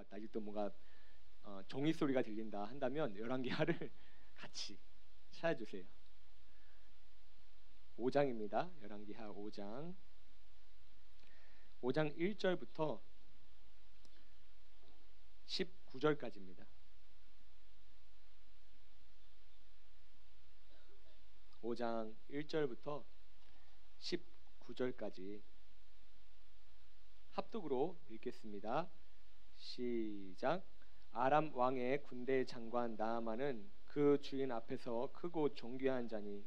같다, 아직도 뭔가 종이 소리가 들린다 한다면 열왕기하를 같이 찾아주세요. 5장입니다. 열왕기하 5장 1절부터 19절까지입니다. 5장 1절부터 19절까지 합독으로 읽겠습니다. 시작. 아람 왕의 군대 장관 나아만은 그 주인 앞에서 크고 존귀한 자니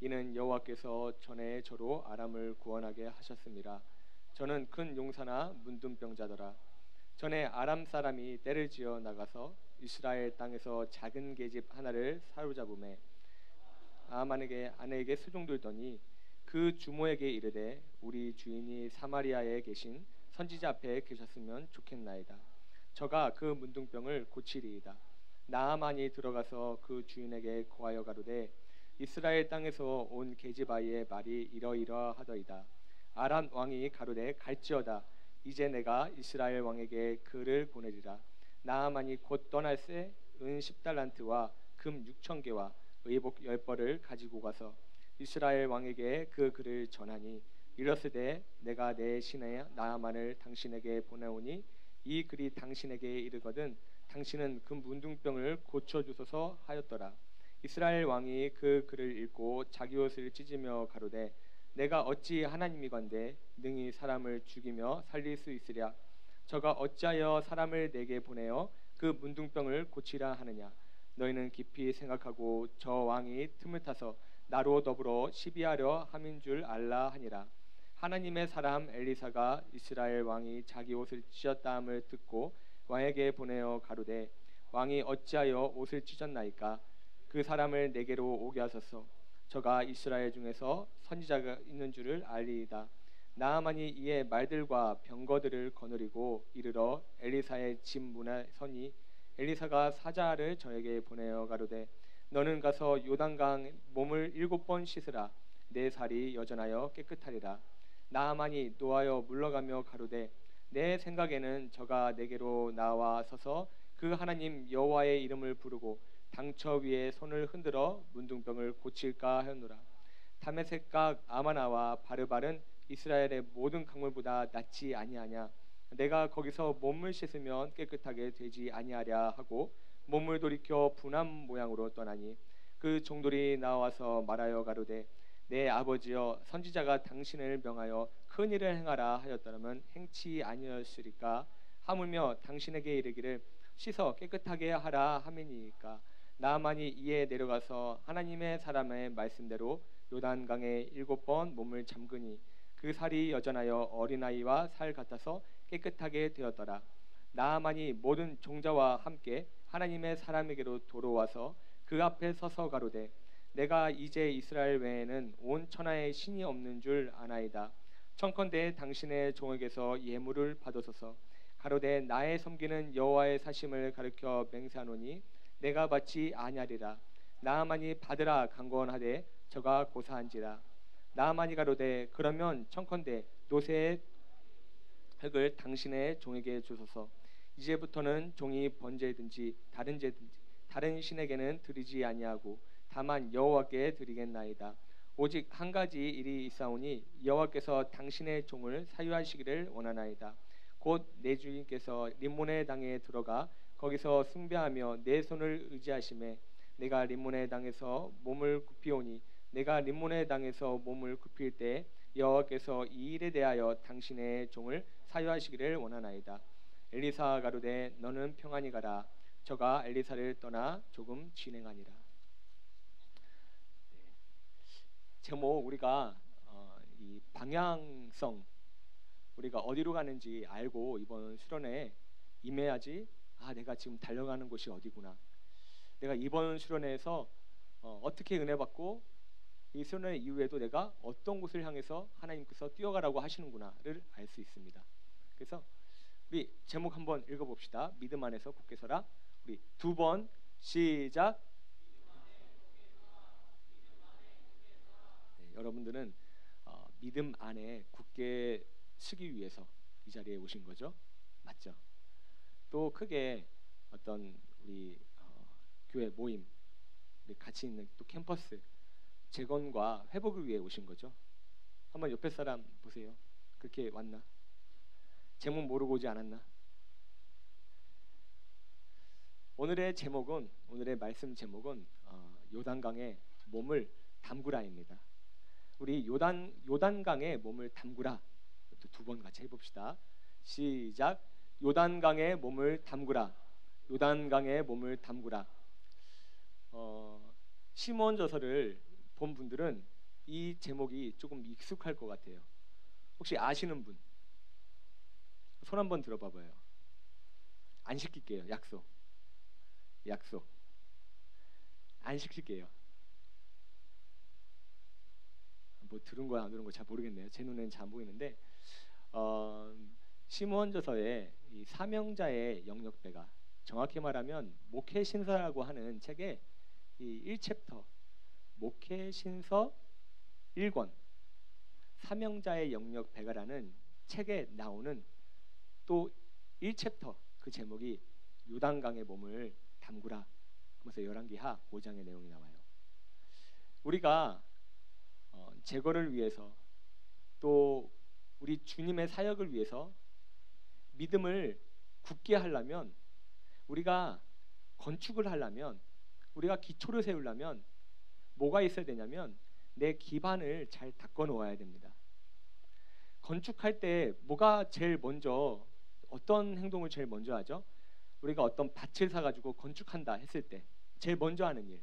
이는 여호와께서 전에 저로 아람을 구원하게 하셨습니다. 저는 큰 용사나 문둥병자더라. 전에 아람 사람이 떼를 지어 나가서 이스라엘 땅에서 작은 계집 하나를 사로잡음에 나아만에게 아내에게 수종들더니 그 주모에게 이르되 우리 주인이 사마리아에 계신 선지자 앞에 계셨으면 좋겠나이다. 저가 그 문둥병을 고치리이다. 나아만이 들어가서 그 주인에게 고하여 가로되 이스라엘 땅에서 온 계집아이의 말이 이러이러하더이다. 아람 왕이 가로되 갈지어다. 이제 내가 이스라엘 왕에게 그를 보내리라. 나아만이 곧 떠날새 은 10달란트와 금 6,000개와 의복 10벌을 가지고 가서 이스라엘 왕에게 그 글을 전하니 이르시되 내가 내 신의 나아만을 당신에게 보내오니 이 글이 당신에게 이르거든 당신은 그 문둥병을 고쳐주소서 하였더라. 이스라엘 왕이 그 글을 읽고 자기 옷을 찢으며 가로되 내가 어찌 하나님이건대 능히 사람을 죽이며 살릴 수 있으랴. 저가 어찌하여 사람을 내게 보내어 그 문둥병을 고치라 하느냐. 너희는 깊이 생각하고 저 왕이 틈을 타서 나로 더불어 시비하려 함인 줄 알라 하니라. 하나님의 사람 엘리사가 이스라엘 왕이 자기 옷을 찢었다함을 듣고 왕에게 보내어 가로되 왕이 어찌하여 옷을 찢었나이까. 그 사람을 내게로 오게 하소서. 저가 이스라엘 중에서 선지자가 있는 줄을 알리이다. 나아만이 이에 말들과 병거들을 거느리고 이르러 엘리사의 집 문에 서니 엘리사가 사자를 저에게 보내어 가로되 너는 가서 요단강 몸을 7번 씻으라. 내 살이 여전하여 깨끗하리라. 나아만이 노하여 물러가며 가로되 내 생각에는 저가 내게로 나와 서서 그 하나님 여호와의 이름을 부르고 당처 위에 손을 흔들어 문둥병을 고칠까 하였노라. 다메섹각 아마나와 바르발은 이스라엘의 모든 강물보다 낫지 아니하냐. 내가 거기서 몸을 씻으면 깨끗하게 되지 아니하랴 하고 몸을 돌이켜 분한 모양으로 떠나니 그 종들이 나와서 말하여 가로되 내 아버지여 선지자가 당신을 명하여 큰 일을 행하라 하였더라면 행치 아니었으리까. 하물며 당신에게 이르기를 씻어 깨끗하게 하라 함이니까. 나아만이 이에 내려가서 하나님의 사람의 말씀대로 요단강에 7번 몸을 잠그니 그 살이 여전하여 어린아이와 살 같아서 깨끗하게 되었더라. 나아만이 모든 종자와 함께 하나님의 사람에게로 돌아와서 그 앞에 서서 가로되 내가 이제 이스라엘 외에는 온 천하에 신이 없는 줄 아나이다. 청컨대 당신의 종에게서 예물을 받으소서. 가로되 나의 섬기는 여호와의 사심을 가르쳐 맹세하노니 내가 받지 아니하리라. 나아만이 받으라 강권하되 저가 고사한지라. 나아만이 가로되 그러면 청컨대 노새의 흙을 당신의 종에게 주소서. 이제부터는 종이 번제든지 다른 신에게는 드리지 아니하고 다만 여호와께 드리겠나이다. 오직 한 가지 일이 있사오니 여호와께서 당신의 종을 사유하시기를 원하나이다. 곧 내 주인께서 림몬의 당에 들어가 거기서 숭배하며 내 손을 의지하심에 내가 림몬의 당에서 몸을 굽히오니 내가 림몬의 당에서 몸을 굽힐 때 여호와께서 이 일에 대하여 당신의 종을 사유하시기를 원하나이다. 엘리사가 가로되 너는 평안히 가라. 저가 엘리사를 떠나 조금 진행하니라. 제목 우리가 이 방향성 우리가 어디로 가는지 알고 이번 수련회에 임해야지 내가 지금 달려가는 곳이 어디구나. 내가 이번 수련회에서 어떻게 은혜 받고 이 수련회 이후에도 내가 어떤 곳을 향해서 하나님께서 뛰어가라고 하시는구나를 알 수 있습니다. 그래서 우리 제목 한번 읽어봅시다. 믿음 안에서 굳게 서라. 우리 2번 시작. 네, 여러분들은 믿음 안에 굳게 서기 위해서 이 자리에 오신 거죠? 맞죠? 또 크게 어떤 우리 교회 모임, 우리 같이 있는 또 캠퍼스 재건과 회복을 위해 오신 거죠. 한번 옆에 사람 보세요. 그렇게 왔나? 제목 모르고 오지 않았나? 오늘의 말씀 제목은 요단강에 몸을 담그라입니다. 우리 요단강에 몸을 담그라. 두 번 같이 해봅시다. 시작. 요단강에 몸을 담그라. 요단강에 몸을 담그라. 시므온저서를 본 분들은 이 제목이 조금 익숙할 것 같아요. 혹시 아시는 분? 손 한번 들어봐봐요. 안 시킬게요. 약속. 안 시킬게요. 뭐 들은 거야 안 들은 거 잘 모르겠네요. 제 눈에는 잘 안 보이는데 시므온저서의 이 사명자의 영역배가 정확히 말하면 목회신서라고 하는 책의 이 1챕터 목회신서 1권 사명자의 영역배가라는 책에 나오는 또 1챕터 그 제목이 요단강의 몸을 담그라 하면서 열왕기하 5장의 내용이 나와요. 우리가 제거를 위해서 또 우리 주님의 사역을 위해서 믿음을 굳게 하려면 우리가 건축을 하려면 우리가 기초를 세우려면 뭐가 있어야 되냐면 내 기반을 잘 닦아 놓아야 됩니다. 건축할 때 뭐가 제일 먼저 어떤 행동을 제일 먼저 하죠? 우리가 어떤 밭을 사가지고 건축한다 했을 때 제일 먼저 하는 일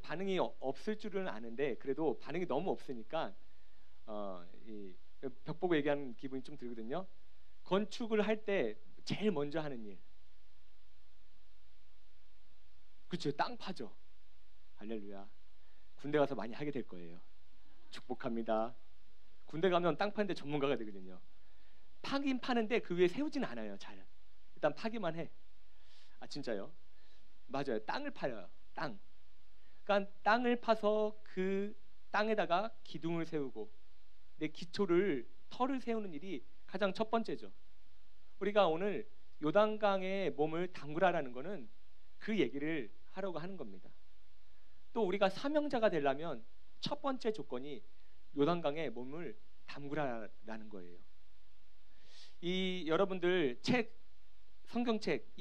반응이 없을 줄은 아는데 그래도 반응이 너무 없으니까 벽 보고 얘기하는 기분이 좀 들거든요. 건축을 할 때 제일 먼저 하는 일 그렇죠. 땅 파죠. 할렐루야. 군대 가서 많이 하게 될 거예요. 축복합니다. 군대 가면 땅 파는데 전문가가 되거든요. 파긴 파는데 그 위에 세우진 않아요. 잘 일단 파기만 해. 아 진짜요? 맞아요. 땅을 파요. 땅. 그러니까 땅을 파서 그 땅에다가 기둥을 세우고 내 기초를 터를 세우는 일이 가장 첫 번째죠. 우리가 오늘 요단강에 몸을 담그라라는 거는 그 얘기를 하려고 하는 겁니다. 또 우리가 사명자가 되려면 첫 번째 조건이 요단강에 몸을 담그라라는 거예요. 이 여러분들 성경책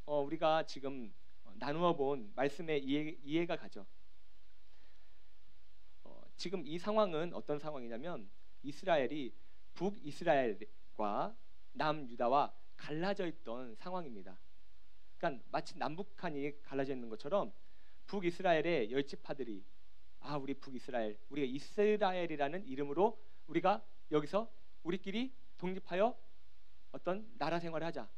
우리가 지금 나누어 본 말씀의 이해가 가죠. 지금 이 상황은 어떤 상황이냐면 이스라엘이 북이스라엘과 남유다와 갈라져 있던 상황입니다. 그러니까 마치 남북한이 갈라져 있는 것처럼 북이스라엘의 열 지파들이 우리 북이스라엘, 우리가 이스라엘이라는 이름으로 우리가 여기서 우리끼리 독립하여 어떤 나라 생활을 하자.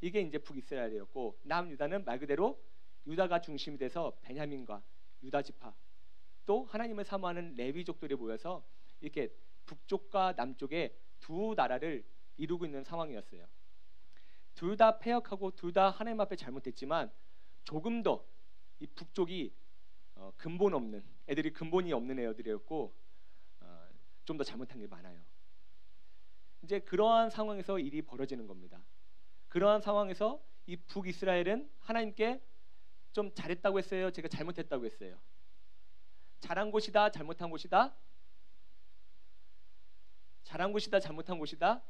이게 이제 북이스라엘이었고 남유다는 말 그대로 유다가 중심이 돼서 베냐민과 유다 지파 또 하나님을 사모하는 레위족들이 모여서 이렇게 북쪽과 남쪽에 두 나라를 이루고 있는 상황이었어요. 둘 다 패역하고 둘 다 하나님 앞에 잘못했지만 조금 더 이 북쪽이 근본 없는 애들이 근본이 없는 애들이었고 좀 더 잘못한 게 많아요. 이제 그러한 상황에서 일이 벌어지는 겁니다. 그러한 상황에서 이 북이스라엘은 하나님께 좀 잘했다고 했어요? 제가 잘못했다고 했어요? 잘한 곳이다? 잘못한 곳이다? 잘한 곳이다? 잘못한 곳이다?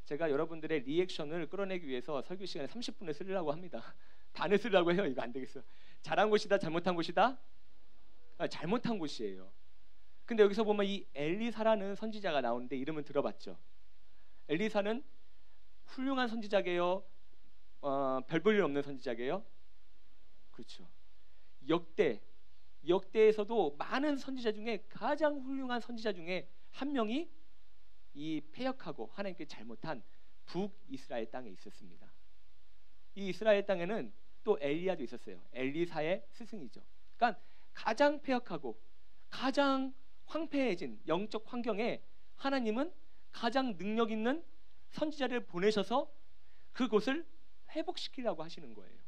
제가 여러분들의 리액션을 끌어내기 위해서 설교 시간에 30분을 쓰려고 합니다. 반을 쓰려고 해요. 이거 안 되겠어. 잘한 곳이다? 잘못한 곳이다? 잘못한 곳이에요. 근데 여기서 보면 이 엘리사라는 선지자가 나오는데 이름은 들어봤죠? 엘리사는 훌륭한 선지자게요? 별 볼 일 없는 선지자게요? 그렇죠. 역대에서도 많은 선지자 중에 가장 훌륭한 선지자 중에 한 명이 이 패역하고 하나님께 잘못한 북이스라엘 땅에 있었습니다. 이 이스라엘 땅에는 또 엘리야도 있었어요. 엘리사의 스승이죠. 그러니까 가장 패역하고 가장 황폐해진 영적 환경에 하나님은 가장 능력 있는 선지자를 보내셔서 그곳을 회복시키려고 하시는 거예요.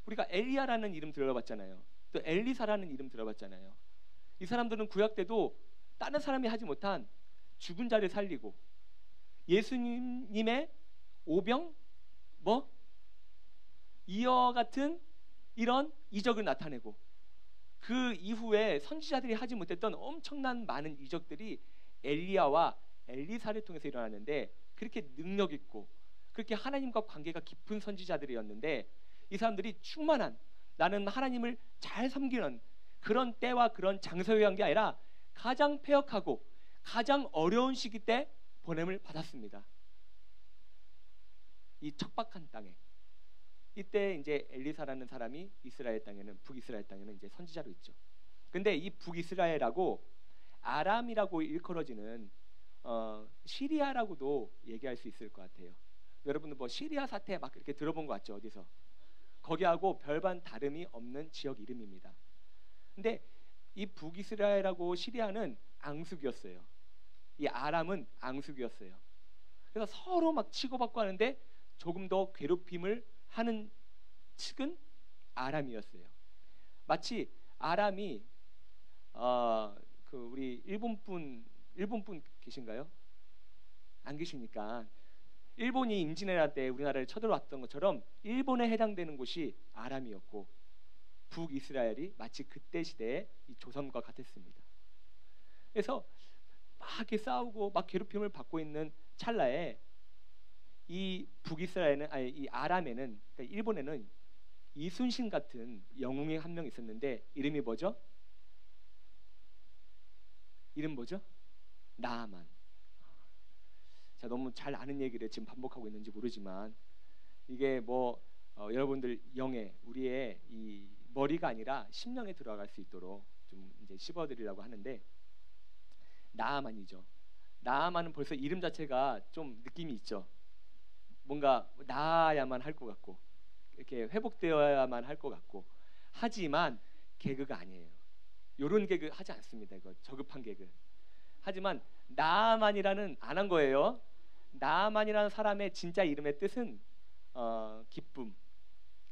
우리가 엘리야라는 이름 들어봤잖아요. 또 엘리사라는 이름 들어봤잖아요. 이 사람들은 구약 때도 다른 사람이 하지 못한 죽은 자를 살리고 예수님의 오병 뭐 이어 같은 이런 이적을 나타내고, 그 이후에 선지자들이 하지 못했던 엄청난 많은 이적들이 엘리야와 엘리사를 통해서 일어났는데, 그렇게 능력 있고 그렇게 하나님과 관계가 깊은 선지자들이었는데, 이 사람들이 충만한, 나는 하나님을 잘 섬기는 그런 때와 그런 장소에 한 게 아니라 가장 패역하고 가장 어려운 시기 때 보냄을 받았습니다. 이 척박한 땅에. 이때 이제 엘리사라는 사람이 이스라엘 땅에는, 북이스라엘 땅에는 이제 선지자로 있죠. 근데 이 북이스라엘하고 아람이라고 일컬어지는 시리아라고도 얘기할 수 있을 것 같아요. 여러분들 뭐 시리아 사태 막 이렇게 들어본 것 같죠, 어디서? 거기하고 별반 다름이 없는 지역 이름입니다. 근데 이 북이스라엘하고 시리아는 앙숙이었어요. 이 아람은 앙숙이었어요. 그래서 서로 막 치고받고 하는데 조금 더 괴롭힘을 하는 측은 아람이었어요. 마치 아람이 그 우리 일본 분 계신가요? 안 계시니까, 일본이 임진왜란 때 우리나라를 쳐들어왔던 것처럼 일본에 해당되는 곳이 아람이었고, 북이스라엘이 마치 그때 시대의 이 조선과 같았습니다. 그래서 막 이렇게 싸우고 막 괴롭힘을 받고 있는 찰나에 이 북이스라엘은, 아니 이 아람에는, 그러니까 일본에는 이순신 같은 영웅이 한 명 있었는데, 이름이 뭐죠? 이름 뭐죠? 나아만. 자, 너무 잘 아는 얘기를 지금 반복하고 있는지 모르지만, 이게 뭐 여러분들 영에, 우리의 이 머리가 아니라 심령에 들어갈 수 있도록 좀 이제 씹어드리려고 하는데, 나아만이죠. 나아만은 벌써 이름 자체가 좀 느낌이 있죠. 뭔가 나아야만 할 것 같고, 이렇게 회복되어야만 할 것 같고, 하지만 개그가 아니에요. 요런 개그 하지 않습니다. 이거 저급한 개그. 하지만 나아만이라는 안 한 거예요. 나아만이라는 사람의 진짜 이름의 뜻은 기쁨,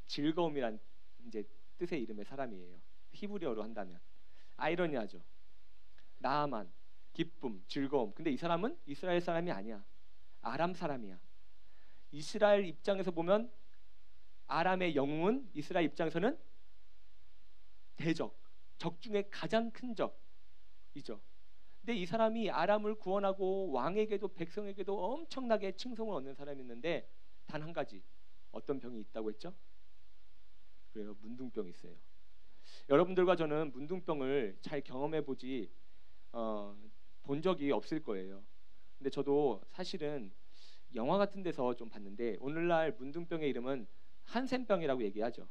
즐거움이란 이제 뜻의 이름의 사람이에요. 히브리어로 한다면. 아이러니하죠. 나아만, 기쁨, 즐거움. 근데 이 사람은 이스라엘 사람이 아니야. 아람 사람이야. 이스라엘 입장에서 보면 아람의 영웅은 이스라엘 입장에서는 대적, 적 중에 가장 큰 적이죠. 근데 이 사람이 아람을 구원하고 왕에게도 백성에게도 엄청나게 칭송을 얻는 사람이었는데, 단 한 가지, 어떤 병이 있다고 했죠? 그래요, 문둥병이 있어요. 여러분들과 저는 문둥병을 잘 경험해 보지 본 적이 없을 거예요. 근데 저도 사실은 영화 같은 데서 좀 봤는데, 오늘날 문둥병의 이름은 한센병이라고 얘기하죠.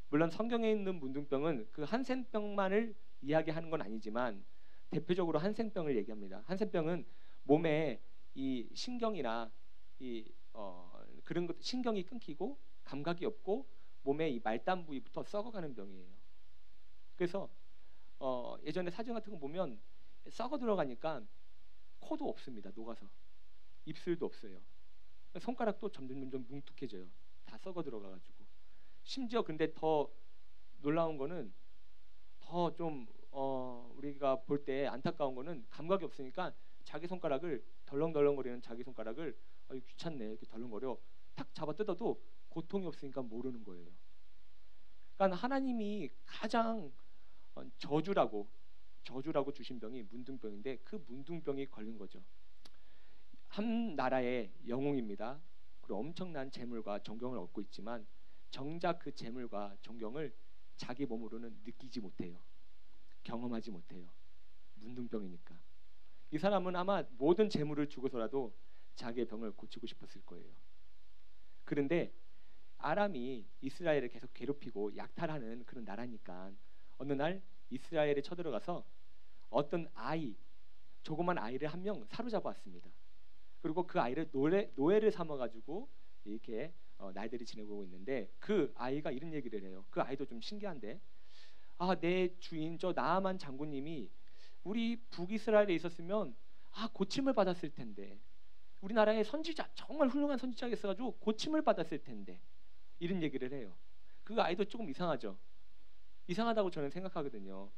물론 성경에 있는 문둥병은 그 한센병만을 이야기하는 건 아니지만 대표적으로 한센병을 얘기합니다. 한센병은 몸에 이 신경이나 이 그런 것, 신경이 끊기고 감각이 없고 몸의 이 말단 부위부터 썩어가는 병이에요. 그래서 예전에 사진 같은 거 보면 썩어 들어가니까 코도 없습니다. 녹아서. 입술도 없어요. 손가락도 점점 뭉툭해져요. 다 썩어 들어가가지고. 심지어 근데 더 놀라운 거는, 더 좀 우리가 볼 때 안타까운 거는, 감각이 없으니까 자기 손가락을, 덜렁덜렁거리는 자기 손가락을 귀찮네 이렇게 덜렁거려 탁 잡아 뜯어도 고통이 없으니까 모르는 거예요. 그러니까 하나님이 가장 저주라고 주신 병이 문둥병인데, 그 문둥병이 걸린 거죠. 한 나라의 영웅입니다. 그리고 엄청난 재물과 존경을 얻고 있지만 정작 그 재물과 존경을 자기 몸으로는 느끼지 못해요. 경험하지 못해요. 문둥병이니까. 이 사람은 아마 모든 재물을 주고서라도 자기의 병을 고치고 싶었을 거예요. 그런데 아람이 이스라엘을 계속 괴롭히고 약탈하는 그런 나라니까 어느 날 이스라엘에 쳐들어가서 어떤 아이, 조그만 아이를 한 명 사로잡아 왔습니다. 그리고 그 아이를 노예를 삼아가지고 이렇게 날들이 지내고 있는데, 그 아이가 이런 얘기를 해요. 그 아이도 좀 신기한데, 내 주인 저 나아만 장군님이 우리 북이스라엘에 있었으면 고침을 받았을 텐데, 우리나라의 선지자, 정말 훌륭한 선지자가 있어가지고 고침을 받았을 텐데, 이런 얘기를 해요. 그 아이도 조금 이상하죠. 이상하다고 저는 생각하거든요.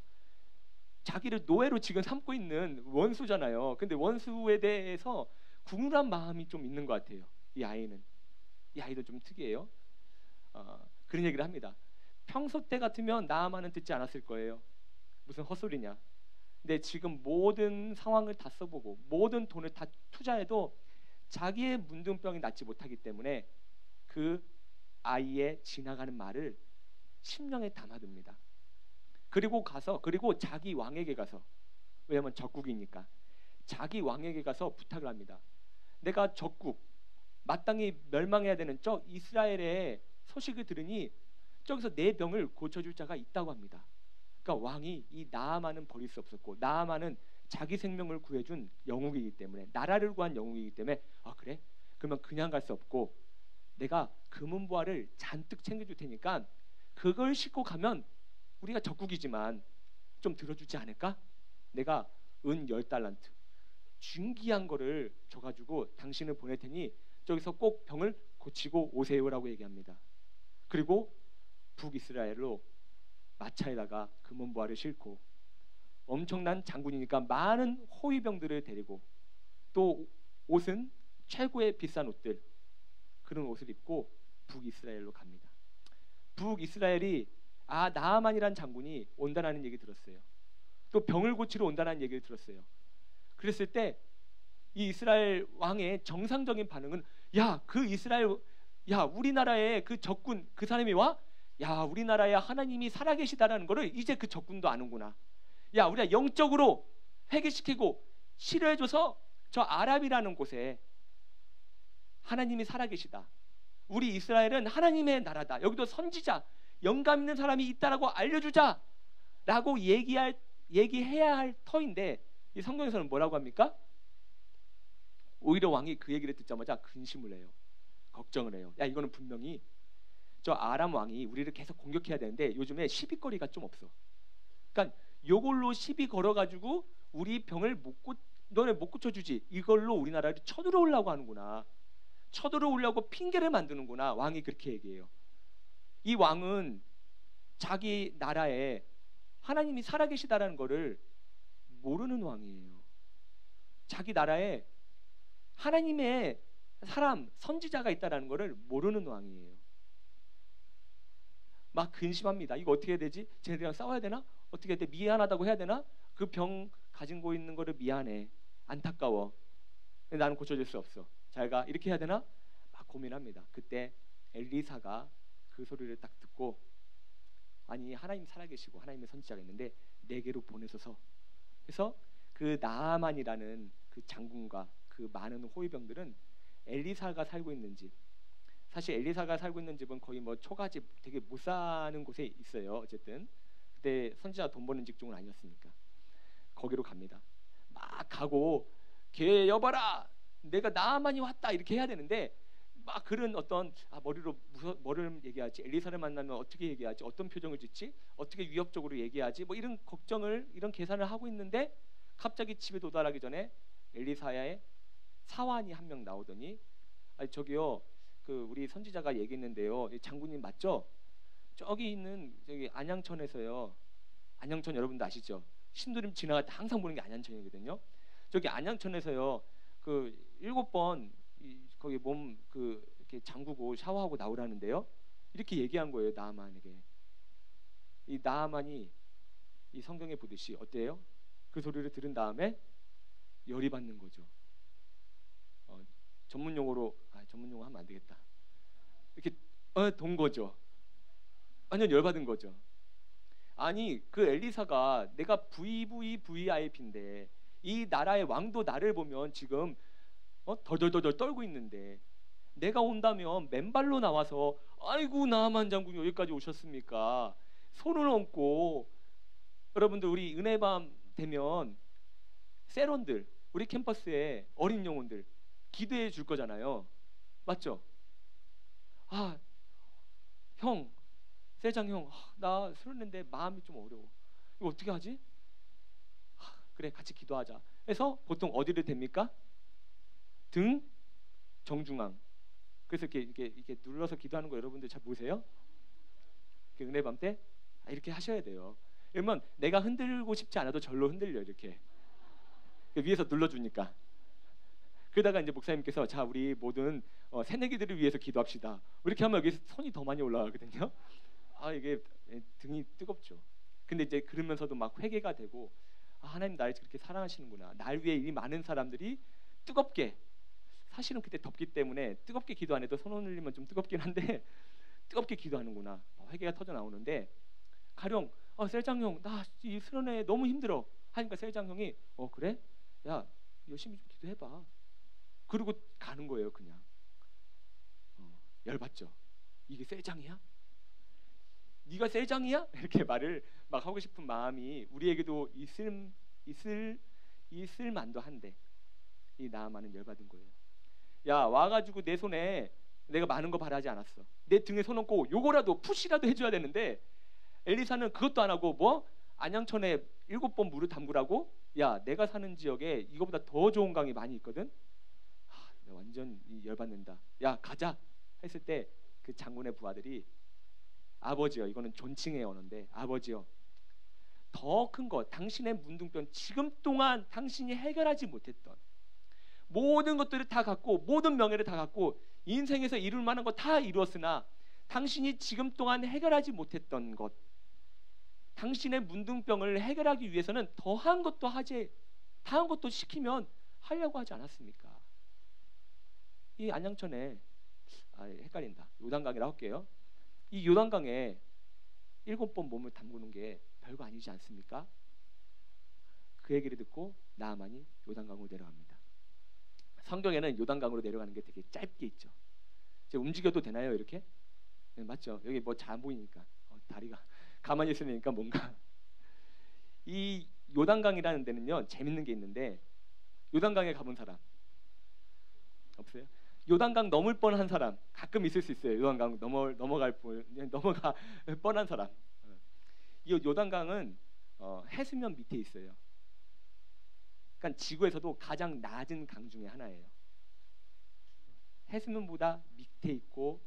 자기를 노예로 지금 삼고 있는 원수잖아요. 근데 원수에 대해서 국룰한 마음이 좀 있는 것 같아요. 이 아이도 좀 특이해요. 그런 얘기를 합니다. 평소 때 같으면 나아만은 듣지 않았을 거예요. 무슨 헛소리냐. 근데 지금 모든 상황을 다 써보고 모든 돈을 다 투자해도 자기의 문둥병이 낫지 못하기 때문에 그 아이의 지나가는 말을 심령에 담아둡니다. 그리고 자기 왕에게 가서, 왜냐하면 적국이니까 자기 왕에게 가서 부탁을 합니다. 내가 적국 마땅히 멸망해야 되는 저 이스라엘의 소식을 들으니 저기서 내 병을 고쳐줄 자가 있다고 합니다. 그러니까 왕이 이 나아만은 버릴 수 없었고, 나아만은 자기 생명을 구해준 영웅이기 때문에, 나라를 구한 영웅이기 때문에, 그래? 그러면 그냥 갈 수 없고 내가 금은보화를 잔뜩 챙겨줄 테니까 그걸 싣고 가면 우리가 적국이지만 좀 들어주지 않을까? 내가 은 10달란트 중귀한 거를 줘가지고 당신을 보낼 테니 저기서 꼭 병을 고치고 오세요라고 얘기합니다. 그리고 북이스라엘로 마차에다가 금은보화를 싣고, 엄청난 장군이니까 많은 호위병들을 데리고, 또 옷은 최고의 비싼 옷들, 그런 옷을 입고 북이스라엘로 갑니다. 북이스라엘이 나아만이란 장군이 온다는 얘기 들었어요. 또 병을 고치러 온다는 얘기를 들었어요. 그랬을 때 이 이스라엘 왕의 정상적인 반응은, 우리나라의 그 적군, 그 사람이 와? 우리나라에 하나님이 살아계시다라는 거를 이제 그 적군도 아는구나. 우리가 영적으로 회개시키고 치료해줘서 저 아랍이라는 곳에 하나님이 살아계시다. 우리 이스라엘은 하나님의 나라다. 여기도 선지자, 영감 있는 사람이 있다라고 알려주자라고 얘기해야 할 터인데, 이 성경에서는 뭐라고 합니까? 오히려 왕이 그 얘기를 듣자마자 근심을 해요. 걱정을 해요. 이거는 분명히 저 아람 왕이 우리를 계속 공격해야 되는데 요즘에 시비거리가 좀 없어. 그러니까 요걸로 시비 걸어가지고 우리 병을 너네 못 고쳐주지, 이걸로 우리나라를 쳐들어오려고 하는구나. 쳐들어오려고 핑계를 만드는구나. 왕이 그렇게 얘기해요. 이 왕은 자기 나라에 하나님이 살아계시다라는 거를 모르는 왕이에요. 자기 나라에 하나님의 사람, 선지자가 있다라는 거를 모르는 왕이에요. 막 근심합니다. 이거 어떻게 해야 되지? 쟤네들이랑 싸워야 되나? 어떻게 해야 돼? 미안하다고 해야 되나? 그 병 가지고 있는 거를 미안해, 안타까워, 나는 고쳐줄 수 없어, 잘가, 이렇게 해야 되나? 막 고민합니다. 그때 엘리사가 그 소리를 딱 듣고, 아니 하나님 살아계시고 하나님의 선지자가 있는데 내게로 보내소서 해서 그 나아만이라는 그 장군과 그 많은 호위병들은 엘리사가 살고 있는 집, 사실 엘리사가 살고 있는 집은 거의 뭐 초가집, 되게 못 사는 곳에 있어요. 어쨌든 그때 선지자 돈 버는 직종은 아니었으니까 거기로 갑니다. 막 가고, 걔 여봐라, 내가 나아만이 왔다, 이렇게 해야 되는데 막 그런 어떤 뭐를 얘기하지, 엘리사를 만나면 어떻게 얘기하지, 어떤 표정을 짓지, 어떻게 위협적으로 얘기하지, 뭐 이런 걱정을, 이런 계산을 하고 있는데 갑자기 집에 도달하기 전에 엘리사의 사환이 한 명 나오더니, 저기요, 그 우리 선지자가 얘기했는데요, 장군님 맞죠? 저기 있는 저기 안양천에서요. 안양천 여러분도 아시죠? 신도림 지나갈 때 항상 보는 게 안양천이거든요. 저기 안양천에서요, 그 7번 거기 몸 이렇게 잠그고 샤워하고 나오라는데요. 이렇게 얘기한 거예요, 나아만에게. 이 나아만이 이 성경에 보듯이 어때요? 그 소리를 들은 다음에 열이 받는 거죠. 전문 용어로 하면 안 되겠다. 이렇게 돈 거죠. 완전 열 받은 거죠. 아니 그 엘리사가, 내가 VVVIP인데 이 나라의 왕도 나를 보면 지금 덜덜덜 떨고 있는데, 내가 온다면 맨발로 나와서 아이고 나만 장군이 여기까지 오셨습니까? 손을 얹고, 여러분들 우리 은혜밤 되면 세론들, 우리 캠퍼스에 어린 영혼들 기도해 줄 거잖아요. 맞죠? 형, 세장 형, 나 서른인데 마음이 좀 어려워. 이거 어떻게 하지? 그래, 같이 기도하자. 그래서 보통 어디를 댑니까? 등 정중앙. 그래서 이렇게 눌러서 기도하는 거 여러분들 잘 보세요? 은혜밤 때 이렇게 하셔야 돼요. 그러면 내가 흔들고 싶지 않아도 절로 흔들려, 이렇게 위에서 눌러주니까. 그러다가 이제 목사님께서 자 우리 모든 새내기들을 위해서 기도합시다. 이렇게 하면 여기 손이 더 많이 올라가거든요. 아 이게 등이 뜨겁죠. 근데 이제 그러면서도 막 회개가 되고 아, 하나님 나를 그렇게 사랑하시는구나. 날 위해 이 많은 사람들이 뜨겁게, 사실은 그때 덥기 때문에 뜨겁게 기도 안 해도 손 흘리면 좀 뜨겁긴 한데 뜨겁게 기도하는구나. 회개가 터져 나오는데 가령 셀장 형 나 이 수련회 너무 힘들어 하니까 셀장 형이 그래? 야 열심히 좀 기도해봐. 그리고 가는 거예요. 그냥 열받죠. 이게 셀장이야? 네가 셀장이야? 이렇게 말을 막 하고 싶은 마음이 우리에게도 있을 만도 한데 이 나아만은 열받은 거예요. 야 와가지고 내 손에 내가 많은 거 바라지 않았어. 내 등에 손 얹고 요거라도 푸시라도 해줘야 되는데 엘리사는 그것도 안 하고 안양천에 7번 물을 담그라고? 야 내가 사는 지역에 이거보다 더 좋은 강이 많이 있거든. 완전 열받는다. 야 가자 했을 때 그 장군의 부하들이 아버지요, 이거는 존칭의 언어인데 아버지요, 더 큰 것, 당신의 문둥병, 지금 동안 당신이 해결하지 못했던 모든 것들을 다 갖고 모든 명예를 다 갖고 인생에서 이룰 만한 거 다 이루었으나 당신이 지금 동안 해결하지 못했던 것, 당신의 문둥병을 해결하기 위해서는 더한 것도 시키면 하려고 하지 않았습니까? 이 안양천에 헷갈린다. 요단강이라고 할게요. 이 요단강에 7번 몸을 담그는 게 별거 아니지 않습니까? 그 얘기를 듣고 나아만이 요단강으로 내려갑니다. 성경에는 요단강으로 내려가는 게 되게 짧게 있죠. 이제 움직여도 되나요 이렇게? 네, 맞죠? 여기 잘 안 보이니까 다리가 가만히 있으니까 뭔가 이 요단강이라는 데는요 재밌는 게 있는데 요단강에 가본 사람 없어요? 요단강 넘을 뻔한 사람 가끔 있을 수 있어요. 요단강 넘어가 뻔한 사람. 이 요단강은 해수면 밑에 있어요. 그러니까 지구에서도 가장 낮은 강 중에 하나예요. 해수면보다 밑에 있고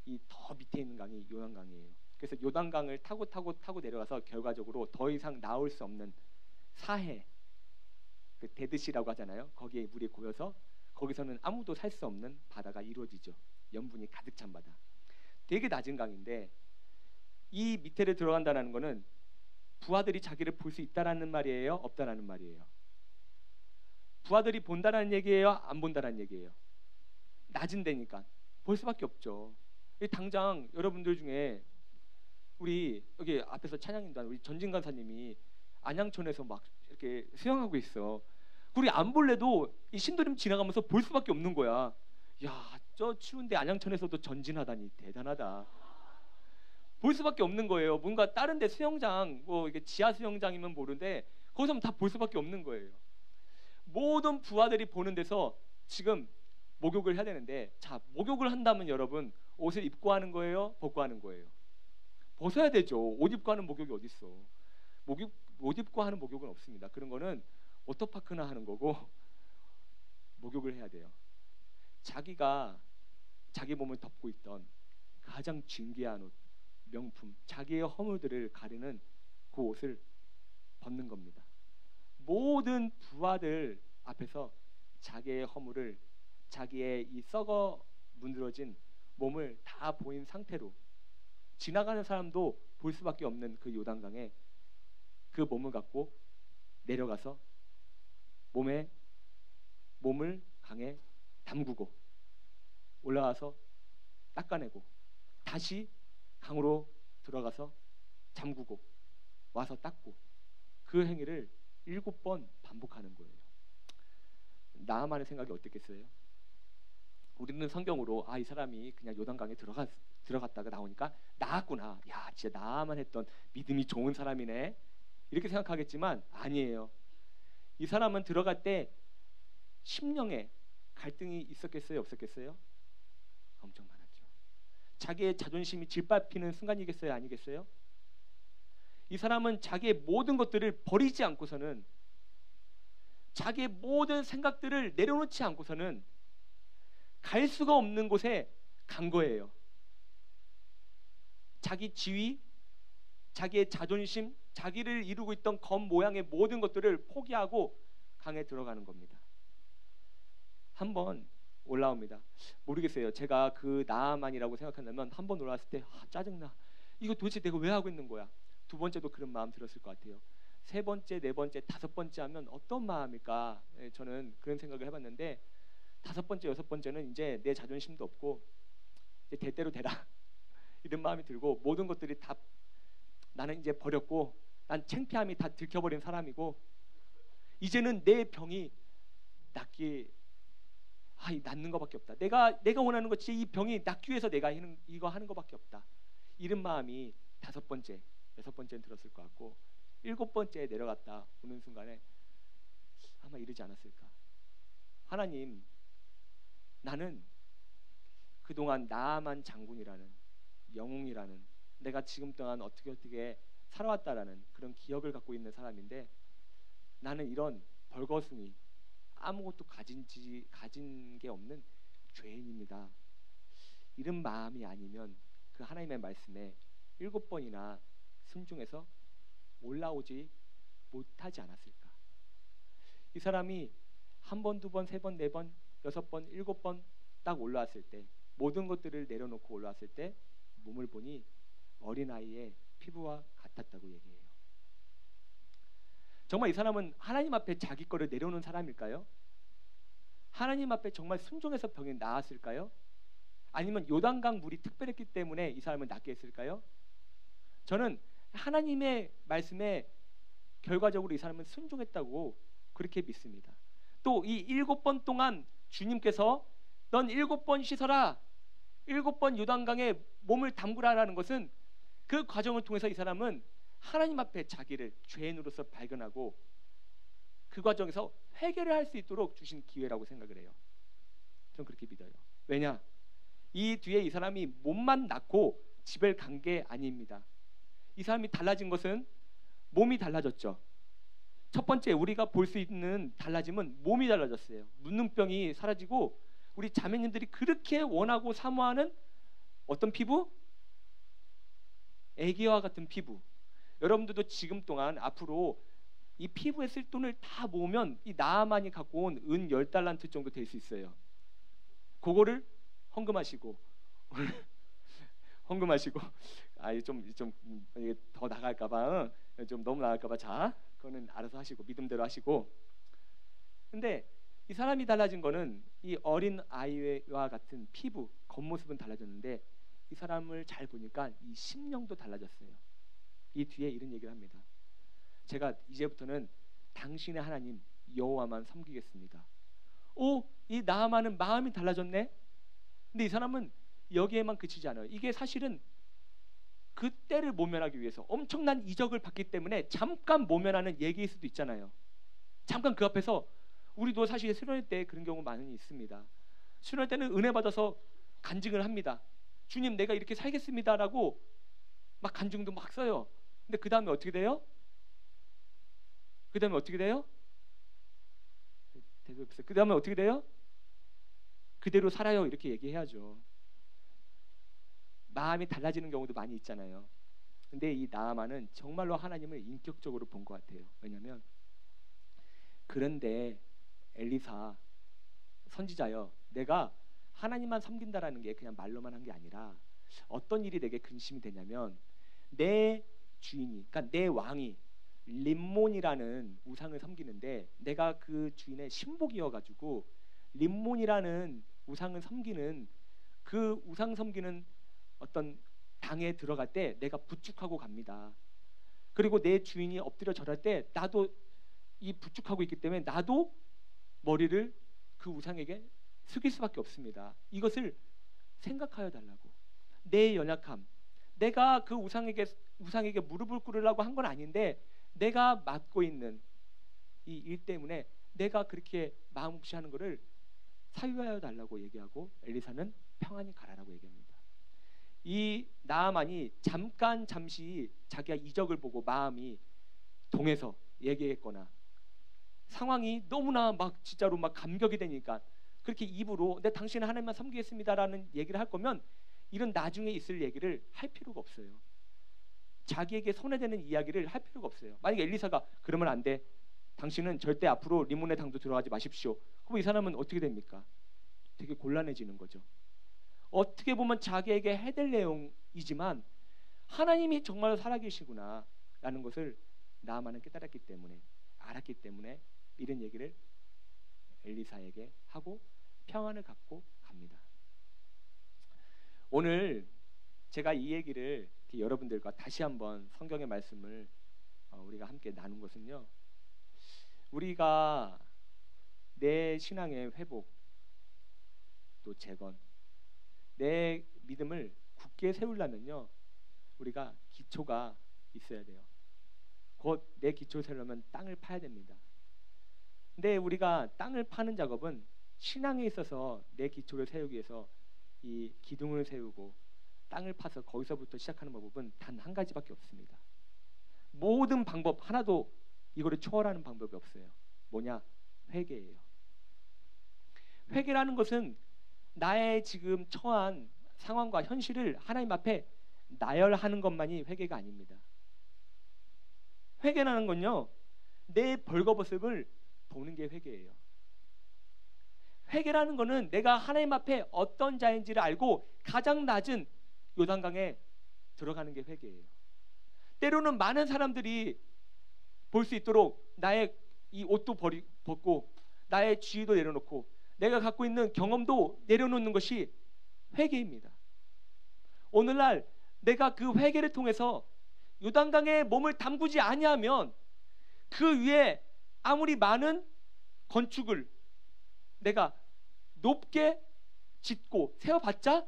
이 더 밑에 있는 강이 요단강이에요. 그래서 요단강을 타고 내려가서 결과적으로 더 이상 나올 수 없는 사해, 그 데드시라고 하잖아요. 거기에 물이 고여서 거기서는 아무도 살 수 없는 바다가 이루어지죠. 염분이 가득 찬 바다. 되게 낮은 강인데 이 밑에를 들어간다는 것은 부하들이 자기를 볼 수 있다라는 말이에요? 없다라는 말이에요? 부하들이 본다라는 얘기예요? 안 본다라는 얘기예요? 낮은 데니까 볼 수밖에 없죠. 당장 여러분들 중에 우리 여기 앞에서 찬양인단 우리 전진 간사님이 안양천에서 막 이렇게 수영하고 있어. 우리 안 볼래도 이 신도림 지나가면서 볼 수밖에 없는 거야. 야, 저 추운데 안양천에서도 전진하다니 대단하다. 볼 수밖에 없는 거예요. 뭔가 다른데 수영장, 이게 지하 수영장이면 모르는데 거기서는 다 볼 수밖에 없는 거예요. 모든 부하들이 보는 데서 지금 목욕을 해야 되는데, 자, 목욕을 한다면 여러분 옷을 입고 하는 거예요? 벗고 하는 거예요? 벗어야 되죠. 옷 입고 하는 목욕이 어디 있어? 옷 입고 하는 목욕은 없습니다. 그런 거는 워터파크나 하는 거고 목욕을 해야 돼요. 자기가 자기 몸을 덮고 있던 가장 진귀한 옷, 명품, 자기의 허물들을 가리는 그 옷을 벗는 겁니다. 모든 부하들 앞에서 자기의 허물을, 자기의 이 썩어 문드러진 몸을 다 보인 상태로 지나가는 사람도 볼 수밖에 없는 그 요단강에 그 몸을 갖고 내려가서 몸을 강에 담그고 올라가서 닦아내고 다시 강으로 들어가서 잠그고 와서 닦고 그 행위를 7번 반복하는 거예요. 나아만의 생각이 어땠겠어요? 우리는 성경으로 이 사람이 그냥 요단강에 들어갔다가 나오니까 나았구나. 야, 진짜 나아만 했던 믿음이 좋은 사람이네. 이렇게 생각하겠지만 아니에요. 이 사람은 들어갈 때 심령에 갈등이 있었겠어요? 없었겠어요? 엄청 많았죠. 자기의 자존심이 짓밟히는 순간이겠어요? 아니겠어요? 이 사람은 자기의 모든 것들을 버리지 않고서는, 자기의 모든 생각들을 내려놓지 않고서는 갈 수가 없는 곳에 간 거예요. 자기 지위, 자기의 자존심, 자기를 이루고 있던 겉 모양의 모든 것들을 포기하고 강에 들어가는 겁니다. 한 번 올라옵니다. 모르겠어요. 제가 그 나아만이라고 생각한다면 한 번 올라왔을 때 짜증나. 이거 도대체 내가 왜 하고 있는 거야? 두 번째도 그런 마음 들었을 것 같아요. 세 번째, 네 번째, 다섯 번째 하면 어떤 마음일까? 저는 그런 생각을 해봤는데 다섯 번째, 여섯 번째는 이제 내 자존심도 없고 이제 대대로 되라 이런 마음이 들고 모든 것들이 다 나는 이제 버렸고 난 창피함이 다 들켜버린 사람이고 이제는 내 병이 낫는 것밖에 없다. 내가 원하는 것 진짜 이 병이 낫기 위해서 내가 이거 하는 것밖에 없다. 이런 마음이 다섯 번째, 여섯 번째는 들었을 것 같고 일곱 번째에 내려갔다 오는 순간에 아마 이러지 않았을까. 하나님, 나는 그동안 나아만 장군이라는 영웅이라는 내가 지금 동안 어떻게 살아왔다라는 그런 기억을 갖고 있는 사람인데 나는 이런 벌거숭이 아무것도 가진 게 없는 죄인입니다. 이런 마음이 아니면 그 하나님의 말씀에 일곱 번이나 순종해서 올라오지 못하지 않았을까. 이 사람이 한 번, 두 번, 세 번, 네 번, 여섯 번, 일곱 번 딱 올라왔을 때 모든 것들을 내려놓고 올라왔을 때 몸을 보니 어린아이의 피부와 같았다고 얘기해요. 정말 이 사람은 하나님 앞에 자기 거를 내려놓은 사람일까요? 하나님 앞에 정말 순종해서 병이 나았을까요? 아니면 요단강 물이 특별했기 때문에 이 사람을 낫게 했을까요? 저는 하나님의 말씀에 결과적으로 이 사람은 순종했다고 그렇게 믿습니다. 또 이 일곱 번 동안 주님께서 넌 일곱 번 씻어라, 일곱 번 요단강에 몸을 담그라라는 것은 그 과정을 통해서 이 사람은 하나님 앞에 자기를 죄인으로서 발견하고 그 과정에서 회개를 할 수 있도록 주신 기회라고 생각을 해요. 저는 그렇게 믿어요. 왜냐? 이 뒤에 이 사람이 몸만 낫고 집을 간 게 아닙니다. 이 사람이 달라진 것은 몸이 달라졌죠. 첫 번째 우리가 볼 수 있는 달라짐은 몸이 달라졌어요. 문둥병이 사라지고 우리 자매님들이 그렇게 원하고 사모하는 어떤 피부? 애기와 같은 피부. 여러분들도 지금 동안 앞으로 이 피부에 쓸 돈을 다 모으면 이 나아만이 갖고 온 은 10달란트 정도 될 수 있어요. 그거를 헌금하시고 좀 이게 더 나갈까봐 좀 너무 나갈까봐 자 그거는 알아서 하시고 믿음대로 하시고. 근데 이 사람이 달라진 거는 이 어린 아이와 같은 피부 겉모습은 달라졌는데 이 사람을 잘 보니까 이 심령도 달라졌어요. 이 뒤에 이런 얘기를 합니다. 제가 이제부터는 당신의 하나님 여호와만 섬기겠습니다. 이 나아만은 마음이 달라졌네. 근데 이 사람은 여기에만 그치지 않아요. 이게 사실은 그 때를 모면하기 위해서 엄청난 이적을 받기 때문에 잠깐 모면하는 얘기일 수도 있잖아요. 잠깐 그 앞에서 우리도 사실 수련회 때 그런 경우 많이 있습니다. 수련회 때는 은혜 받아서 간증을 합니다. 주님 내가 이렇게 살겠습니다라고 막 간증도 막 써요. 근데 그 다음에 어떻게 돼요? 그 다음에 어떻게 돼요? 그대로 살아요 이렇게 얘기해야죠. 마음이 달라지는 경우도 많이 있잖아요. 근데 이 나아만은 정말로 하나님을 인격적으로 본 것 같아요. 왜냐하면 그런데 엘리사 선지자여 내가 하나님만 섬긴다라는 게 그냥 말로만 한 게 아니라 어떤 일이 내게 근심이 되냐면 내 주인이 그러니까 내 왕이 림몬이라는 우상을 섬기는데 내가 그 주인의 신복이어가지고 림몬이라는 우상을 섬기는 그 우상 섬기는 어떤 당에 들어갈 때 내가 부축하고 갑니다. 그리고 내 주인이 엎드려 절할 때 나도 이 부축하고 있기 때문에 나도 머리를 그 우상에게 숙일 수밖에 없습니다. 이것을 생각하여 달라고. 내 연약함, 내가 그 우상에게 무릎을 꿇으려고 한 건 아닌데 내가 맡고 있는 이 일 때문에 내가 그렇게 마음 없이 하는 것을 사유하여 달라고 얘기하고 엘리사는 평안히 가라라고 얘기합니다. 이 나아만이 잠시 자기가 이적을 보고 마음이 동해서 얘기했거나 상황이 너무나 막 진짜로 막 감격이 되니까 그렇게 입으로 내 당신은 하나님만 섬기겠습니다라는 얘기를 할 거면 이런 나중에 있을 얘기를 할 필요가 없어요. 자기에게 손해되는 이야기를 할 필요가 없어요. 만약에 엘리사가 그러면 안 돼. 당신은 절대 앞으로 리몬의 당도 들어가지 마십시오. 그럼 이 사람은 어떻게 됩니까? 되게 곤란해지는 거죠. 어떻게 보면 자기에게 해될 내용이지만 하나님이 정말로 살아계시구나 라는 것을 나아만은 깨달았기 때문에, 알았기 때문에 이런 얘기를 엘리사에게 하고 평안을 갖고 갑니다. 오늘 제가 이 얘기를 여러분들과 다시 한번 성경의 말씀을 우리가 함께 나눈 것은요, 우리가 내 신앙의 회복 또 재건, 내 믿음을 굳게 세우려면요, 우리가 기초가 있어야 돼요. 곧 내 기초를 세우려면 땅을 파야 됩니다. 근데 우리가 땅을 파는 작업은 신앙에 있어서 내 기초를 세우기 위해서 이 기둥을 세우고 땅을 파서 거기서부터 시작하는 방법은 단 한 가지밖에 없습니다. 모든 방법 하나도 이거를 초월하는 방법이 없어요. 뭐냐? 회개예요. 회개라는 것은 나의 지금 처한 상황과 현실을 하나님 앞에 나열하는 것만이 회개가 아닙니다. 회개라는 건요, 내 벌거벗음을 보는 게 회개예요. 회개라는 것은 내가 하나님 앞에 어떤 자인지를 알고 가장 낮은 요단강에 들어가는 게 회개예요. 때로는 많은 사람들이 볼 수 있도록 나의 이 옷도 벗고 나의 지위도 내려놓고 내가 갖고 있는 경험도 내려놓는 것이 회개입니다. 오늘날 내가 그 회개를 통해서 요단강에 몸을 담그지 아니하면 그 위에 아무리 많은 건축을 내가 높게 짓고 세워봤자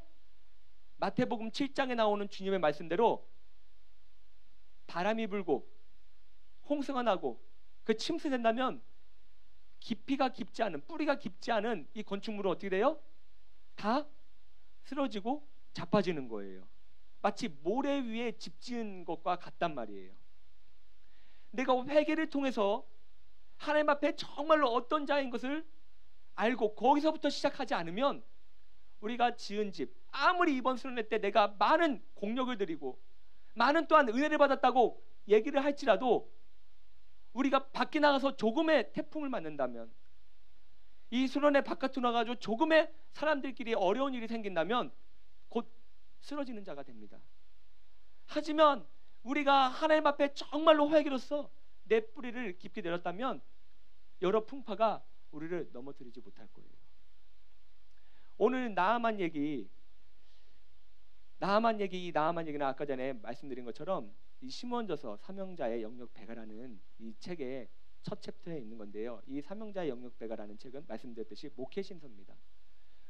마태복음 7장에 나오는 주님의 말씀대로 바람이 불고 홍수가 나고 그 침수된다면 깊이가 깊지 않은, 뿌리가 깊지 않은 이 건축물은 어떻게 돼요? 다 쓰러지고 자빠지는 거예요. 마치 모래 위에 집 지은 것과 같단 말이에요. 내가 회개를 통해서 하나님 앞에 정말로 어떤 자인 것을 알고 거기서부터 시작하지 않으면 우리가 지은 집, 아무리 이번 수련회 때 내가 많은 공력을 들이고 많은 또한 은혜를 받았다고 얘기를 할지라도 우리가 밖에 나가서 조금의 태풍을 맞는다면, 이 수련회 바깥으로 나가서 조금의 사람들끼리 어려운 일이 생긴다면 곧 쓰러지는 자가 됩니다. 하지만 우리가 하나님 앞에 정말로 회개로서 내 뿌리를 깊게 내렸다면 여러 풍파가 우리를 넘어뜨리지 못할 거예요. 오늘 나아만 얘기는 아까 전에 말씀드린 것처럼 이 시몬저서 사명자의 영역 배가라는 이 책의 첫 챕터에 있는 건데요. 이 사명자의 영역 배가라는 책은 말씀드렸듯이 목회 신서입니다.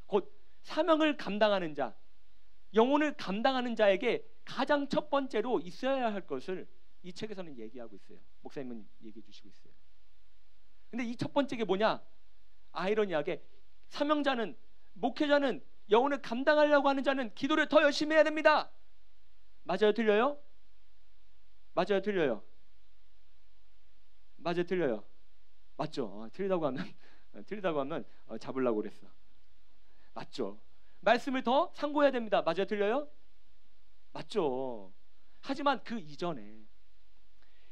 곧 사명을 감당하는 자, 영혼을 감당하는 자에게 가장 첫 번째로 있어야 할 것을 이 책에서는 얘기하고 있어요. 목사님은 얘기해 주시고 있어요. 근데 이 첫 번째 게 뭐냐? 아이러니하게 사명자는, 목회자는, 영혼을 감당하려고 하는 자는 기도를 더 열심히 해야 됩니다. 맞아요? 틀려요? 맞아요? 틀려요? 맞아요? 틀려요? 맞죠? 틀리다고 하면 잡으려고 그랬어. 맞죠? 말씀을 더 상고해야 됩니다. 맞아요? 틀려요? 맞죠? 하지만 그 이전에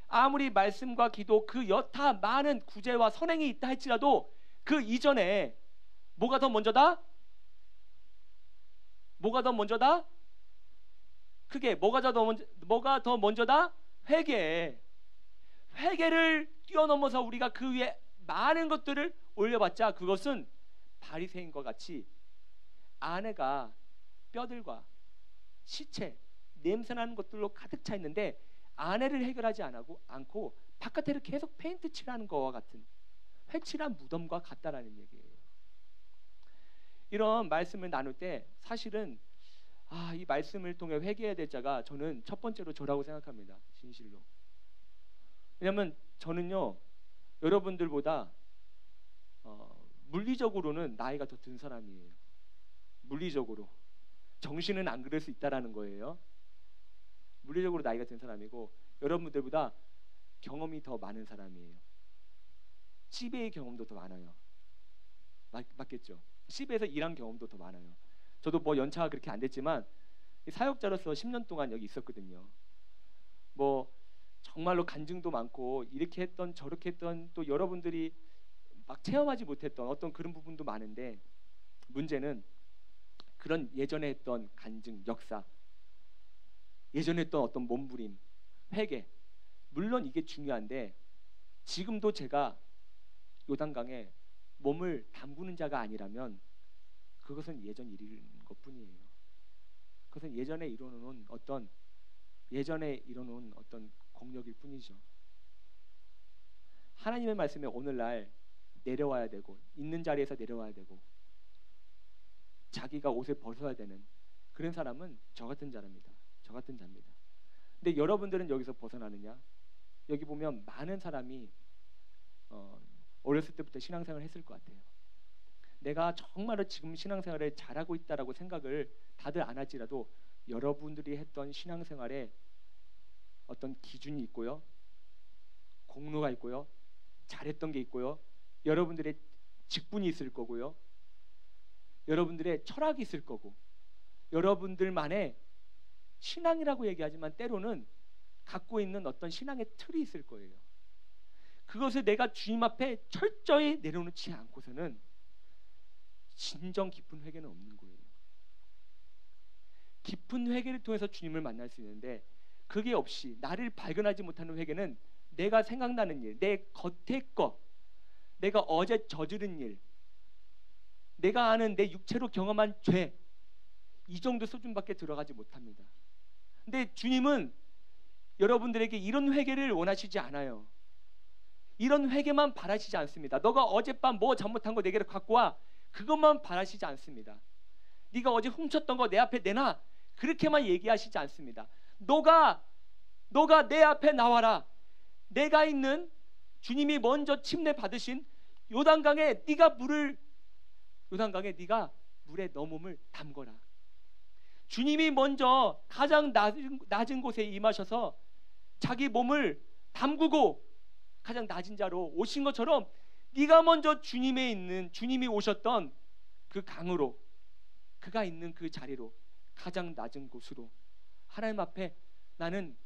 아무리 말씀과 기도 그 여타 많은 구제와 선행이 있다 할지라도 그 이전에 뭐가 더 먼저다? 뭐가 더 먼저다? 크게 뭐가 더 먼저다? 회개를 뛰어넘어서 우리가 그 위에 많은 것들을 올려봤자 그것은 바리새인과 같이 안에가 뼈들과 시체, 냄새나는 것들로 가득 차 있는데 안에를 해결하지 않고 바깥에를 계속 페인트 칠하는 것과 같은 회칠한 무덤과 같다라는 얘기예요. 이런 말씀을 나눌 때 사실은 이 말씀을 통해 회개해야 될 자가 저는 첫 번째로 저라고 생각합니다. 진실로. 왜냐하면 저는요, 여러분들보다 물리적으로는 나이가 더 든 사람이에요. 물리적으로. 정신은 안 그럴 수 있다라는 거예요. 물리적으로 나이가 든 사람이고 여러분들보다 경험이 더 많은 사람이에요. CBA 경험도 더 많아요. 맞겠죠? CBA에서 일한 경험도 더 많아요. 저도 뭐 연차가 그렇게 안 됐지만 사역자로서 10년 동안 여기 있었거든요. 뭐 정말로 간증도 많고 이렇게 했던 저렇게 했던 또 여러분들이 막 체험하지 못했던 어떤 그런 부분도 많은데, 문제는 그런 예전에 했던 간증, 역사, 예전에 했던 어떤 몸부림, 회개, 물론 이게 중요한데, 지금도 제가 요단강에 몸을 담그는 자가 아니라면 그것은 예전 일인 것뿐이에요. 그것은 예전에 이뤄놓은 어떤 공력일 뿐이죠. 하나님의 말씀에 오늘날 내려와야 되고, 있는 자리에서 내려와야 되고, 자기가 옷을 벗어야 되는 그런 사람은 저 같은 자입니다. 저 같은 자입니다. 근데 여러분들은 여기서 벗어나느냐? 여기 보면 많은 사람이 어렸을 때부터 신앙생활을 했을 것 같아요. 내가 정말로 지금 신앙생활을 잘하고 있다라고 생각을 다들 안 할지라도, 여러분들이 했던 신앙생활에 어떤 기준이 있고요, 공로가 있고요, 잘했던 게 있고요, 여러분들의 직분이 있을 거고요, 여러분들의 철학이 있을 거고, 여러분들만의 신앙이라고 얘기하지만 때로는 갖고 있는 어떤 신앙의 틀이 있을 거예요. 그것을 내가 주님 앞에 철저히 내려놓지 않고서는 진정 깊은 회개는 없는 거예요. 깊은 회개를 통해서 주님을 만날 수 있는데, 그게 없이 나를 발견하지 못하는 회개는 내가 생각나는 일, 내 겉에 거, 내가 어제 저지른 일, 내가 아는 내 육체로 경험한 죄, 이 정도 수준밖에 들어가지 못합니다. 근데 주님은 여러분들에게 이런 회개를 원하시지 않아요. 이런 회개만 바라시지 않습니다. 너가 어젯밤 뭐 잘못한 거 내게로 갖고 와, 그것만 바라시지 않습니다. 네가 어제 훔쳤던 거 내 앞에 내놔, 그렇게만 얘기하시지 않습니다. 너가 내 앞에 나와라. 내가 있는, 주님이 먼저 침례 받으신 요단강에 네가 물에 너 몸을 담거라. 주님이 먼저 가장 낮은 곳에 임하셔서 자기 몸을 담그고 가장 낮은 자로 오신 것처럼, 네가 먼저 주님이 오셨던 그 강으로, 그가 있는 그 자리로, 가장 낮은 곳으로, 하나님 앞에 나는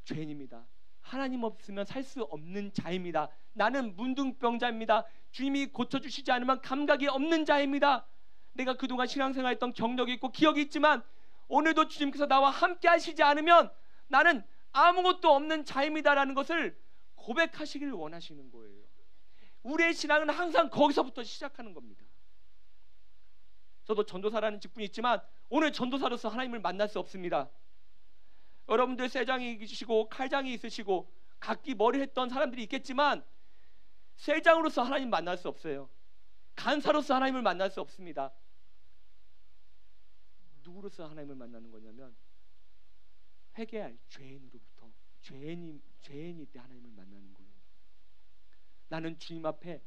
죄인입니다. 하나님 없으면 살 수 없는 자입니다. 나는 문둥병자입니다. 주님이 고쳐주시지 않으면 감각이 없는 자입니다. 내가 그동안 신앙생활했던 경력이 있고 기억이 있지만 오늘도 주님께서 나와 함께 하시지 않으면 나는 아무것도 없는 자입니다라는 것을 고백하시기를 원하시는 거예요. 우리의 신앙은 항상 거기서부터 시작하는 겁니다. 저도 전도사라는 직분이 있지만 오늘 전도사로서 하나님을 만날 수 없습니다. 여러분들 쇠장이 있으시고 칼장이 있으시고 각기 머리 했던 사람들이 있겠지만, 쇠장으로서 하나님 만날 수 없어요. 간사로서 하나님을 만날 수 없습니다. 누구로서 하나님을 만나는 거냐면, 회개할 죄인으로부터, 죄인이 때 하나님을 만나는 거예요. 나는 주님 앞에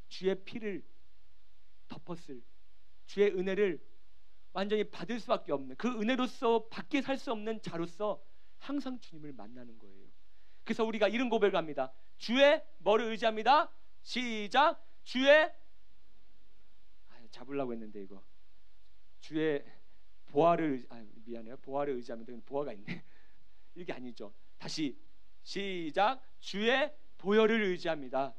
주의 피를 덮었을, 주의 은혜를 완전히 받을 수밖에 없는, 그 은혜로서 밖에 살 수 없는 자로서 항상 주님을 만나는 거예요. 그래서 우리가 이런 고백을 합니다. 주의 뭐를 의지합니다. 시작. 주의, 잡으려고 했는데 이거 주의 보화를 미안해요. 보화를 의지합니다. 보화가 있네. 이게 아니죠. 다시 시작. 주의 보혈을 의지합니다.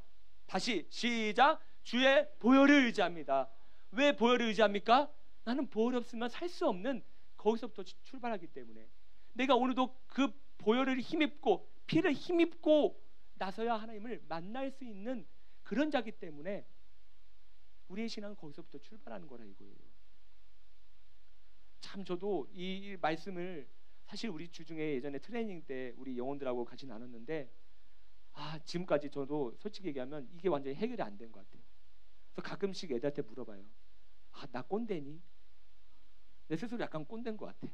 다시 시작. 주의 보혈을 의지합니다. 왜 보혈을 의지합니까? 나는 보혈이 없으면 살 수 없는, 거기서부터 출발하기 때문에 내가 오늘도 그 보혈을 힘입고 피를 힘입고 나서야 하나님을 만날 수 있는 그런 자기 때문에 우리의 신앙은 거기서부터 출발하는 거라 이거예요. 참 저도 이 말씀을 사실 우리 주중에 예전에 트레이닝 때 우리 영혼들하고 같이 나눴는데, 지금까지 저도 솔직히 얘기하면 이게 완전히 해결이 안 된 것 같아요. 그래서 가끔씩 애들한테 물어봐요. 나 꼰대니? 내 스스로 약간 꼰대인 것 같아.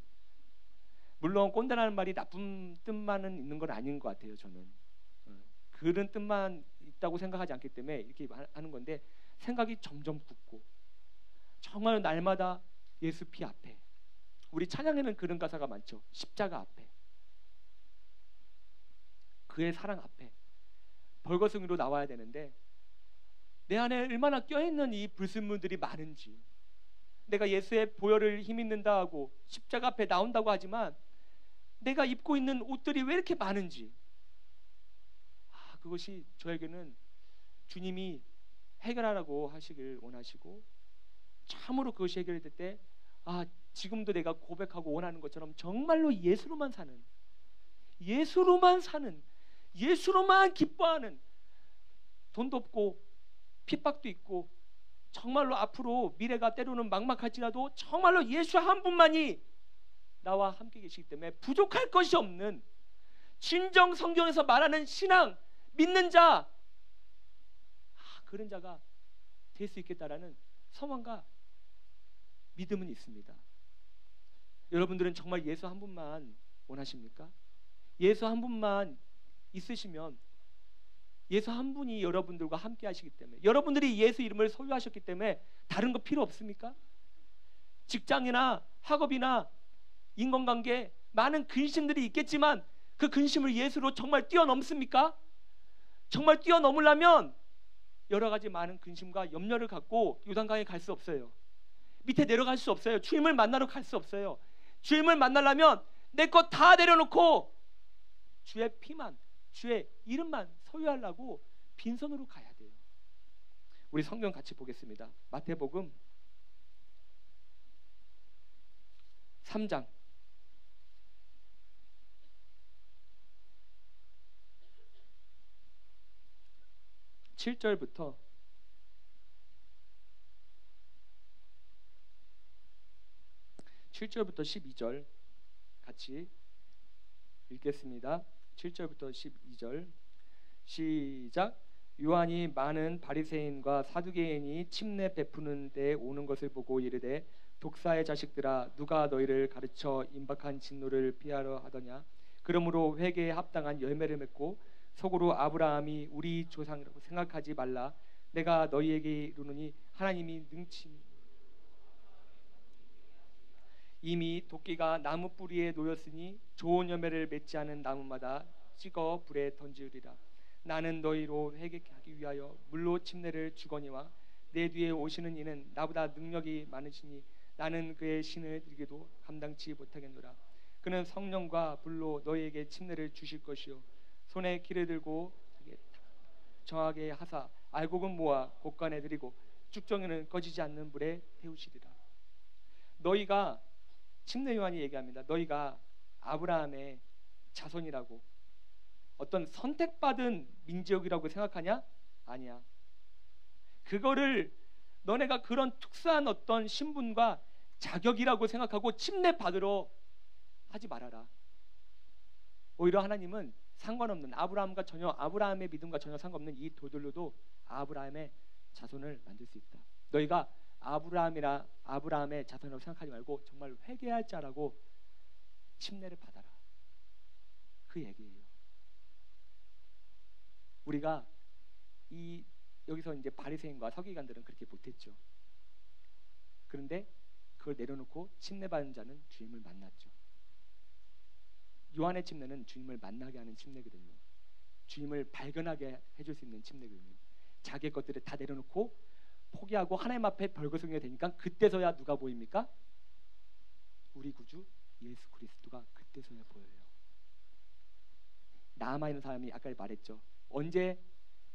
물론 꼰대라는 말이 나쁜 뜻만은 있는 건 아닌 것 같아요. 저는 그런 뜻만 있다고 생각하지 않기 때문에 이렇게 하는 건데, 생각이 점점 굳고 정말 날마다 예수 피 앞에, 우리 찬양에는 그런 가사가 많죠. 십자가 앞에, 그의 사랑 앞에 벌거숭이로 나와야 되는데, 내 안에 얼마나 껴있는 이 불순물들이 많은지, 내가 예수의 보혈을 힘입는다 하고 십자가 앞에 나온다고 하지만 내가 입고 있는 옷들이 왜 이렇게 많은지, 그것이 저에게는 주님이 해결하라고 하시길 원하시고, 참으로 그것이 해결될 때 지금도 내가 고백하고 원하는 것처럼 정말로 예수로만 사는, 예수로만 기뻐하는, 돈도 없고 핍박도 있고 정말로 앞으로 미래가 때로는 막막할지라도 정말로 예수 한 분만이 나와 함께 계시기 때문에 부족할 것이 없는, 진정 성경에서 말하는 신앙, 믿는 자, 그런 자가 될 수 있겠다라는 소망과 믿음은 있습니다. 여러분들은 정말 예수 한 분만 원하십니까? 예수 한 분만 있으시면, 예수 한 분이 여러분들과 함께 하시기 때문에, 여러분들이 예수 이름을 소유하셨기 때문에 다른 거 필요 없습니까? 직장이나 학업이나 인간관계 많은 근심들이 있겠지만 그 근심을 예수로 정말 뛰어넘습니까? 정말 뛰어넘으려면 여러 가지 많은 근심과 염려를 갖고 요단강에 갈 수 없어요. 밑에 내려갈 수 없어요. 주님을 만나러 갈 수 없어요. 주님을 만나려면 내 것 다 내려놓고 주의 피만, 주의 이름만 소유하려고 빈손으로 가야 돼요. 우리 성경 같이 보겠습니다. 마태복음 3장 7절부터 12절 같이 읽겠습니다. 7절부터 12절 시작. 요한이 많은 바리새인과 사두개인이 침례 베푸는 데 오는 것을 보고 이르되, 독사의 자식들아, 누가 너희를 가르쳐 임박한 진노를 피하려 하더냐? 그러므로 회개에 합당한 열매를 맺고 속으로 아브라함이 우리 조상이라고 생각하지 말라. 내가 너희에게 이르노니 하나님이 능치 이미 도끼가 나무 뿌리에 놓였으니 좋은 열매를 맺지 않은 나무마다 찍어 불에 던지리라. 나는 너희로 회개케 하기 위하여 물로 침례를 주거니와 내 뒤에 오시는 이는 나보다 능력이 많으시니 나는 그의 신을 들기도 감당치 못하겠노라. 그는 성령과 불로 너희에게 침례를 주실 것이요 손에 키를 들고 정하게 하사 알곡은 모아 곳간에 드리고 쭉정이는 꺼지지 않는 불에 태우시리라. 너희가, 침례 요한이 얘기합니다. 너희가 아브라함의 자손이라고, 어떤 선택받은 민족이라고 생각하냐? 아니야. 그거를 너네가 그런 특수한 어떤 신분과 자격이라고 생각하고 침례 받으러 하지 말아라. 오히려 하나님은 상관없는, 아브라함의 믿음과 전혀 상관없는 이 돌들로도 아브라함의 자손을 만들 수 있다. 너희가 아브라함의 자손이라고 생각하지 말고 정말 회개할 자라고 침례를 받아라. 그 얘기예요. 우리가 여기서 이제 바리새인과 서기관들은 그렇게 못했죠. 그런데 그걸 내려놓고 침례 받은 자는 주님을 만났죠. 요한의 침례는 주님을 만나게 하는 침례거든요. 주님을 발견하게 해줄 수 있는 침례거든요. 자기의 것들을 다 내려놓고 포기하고 하나님 앞에 벌거숭이가 되니까 그때서야 누가 보입니까? 우리 구주 예수 그리스도가 그때서야 보여요. 남아있는 사람이 아까 말했죠.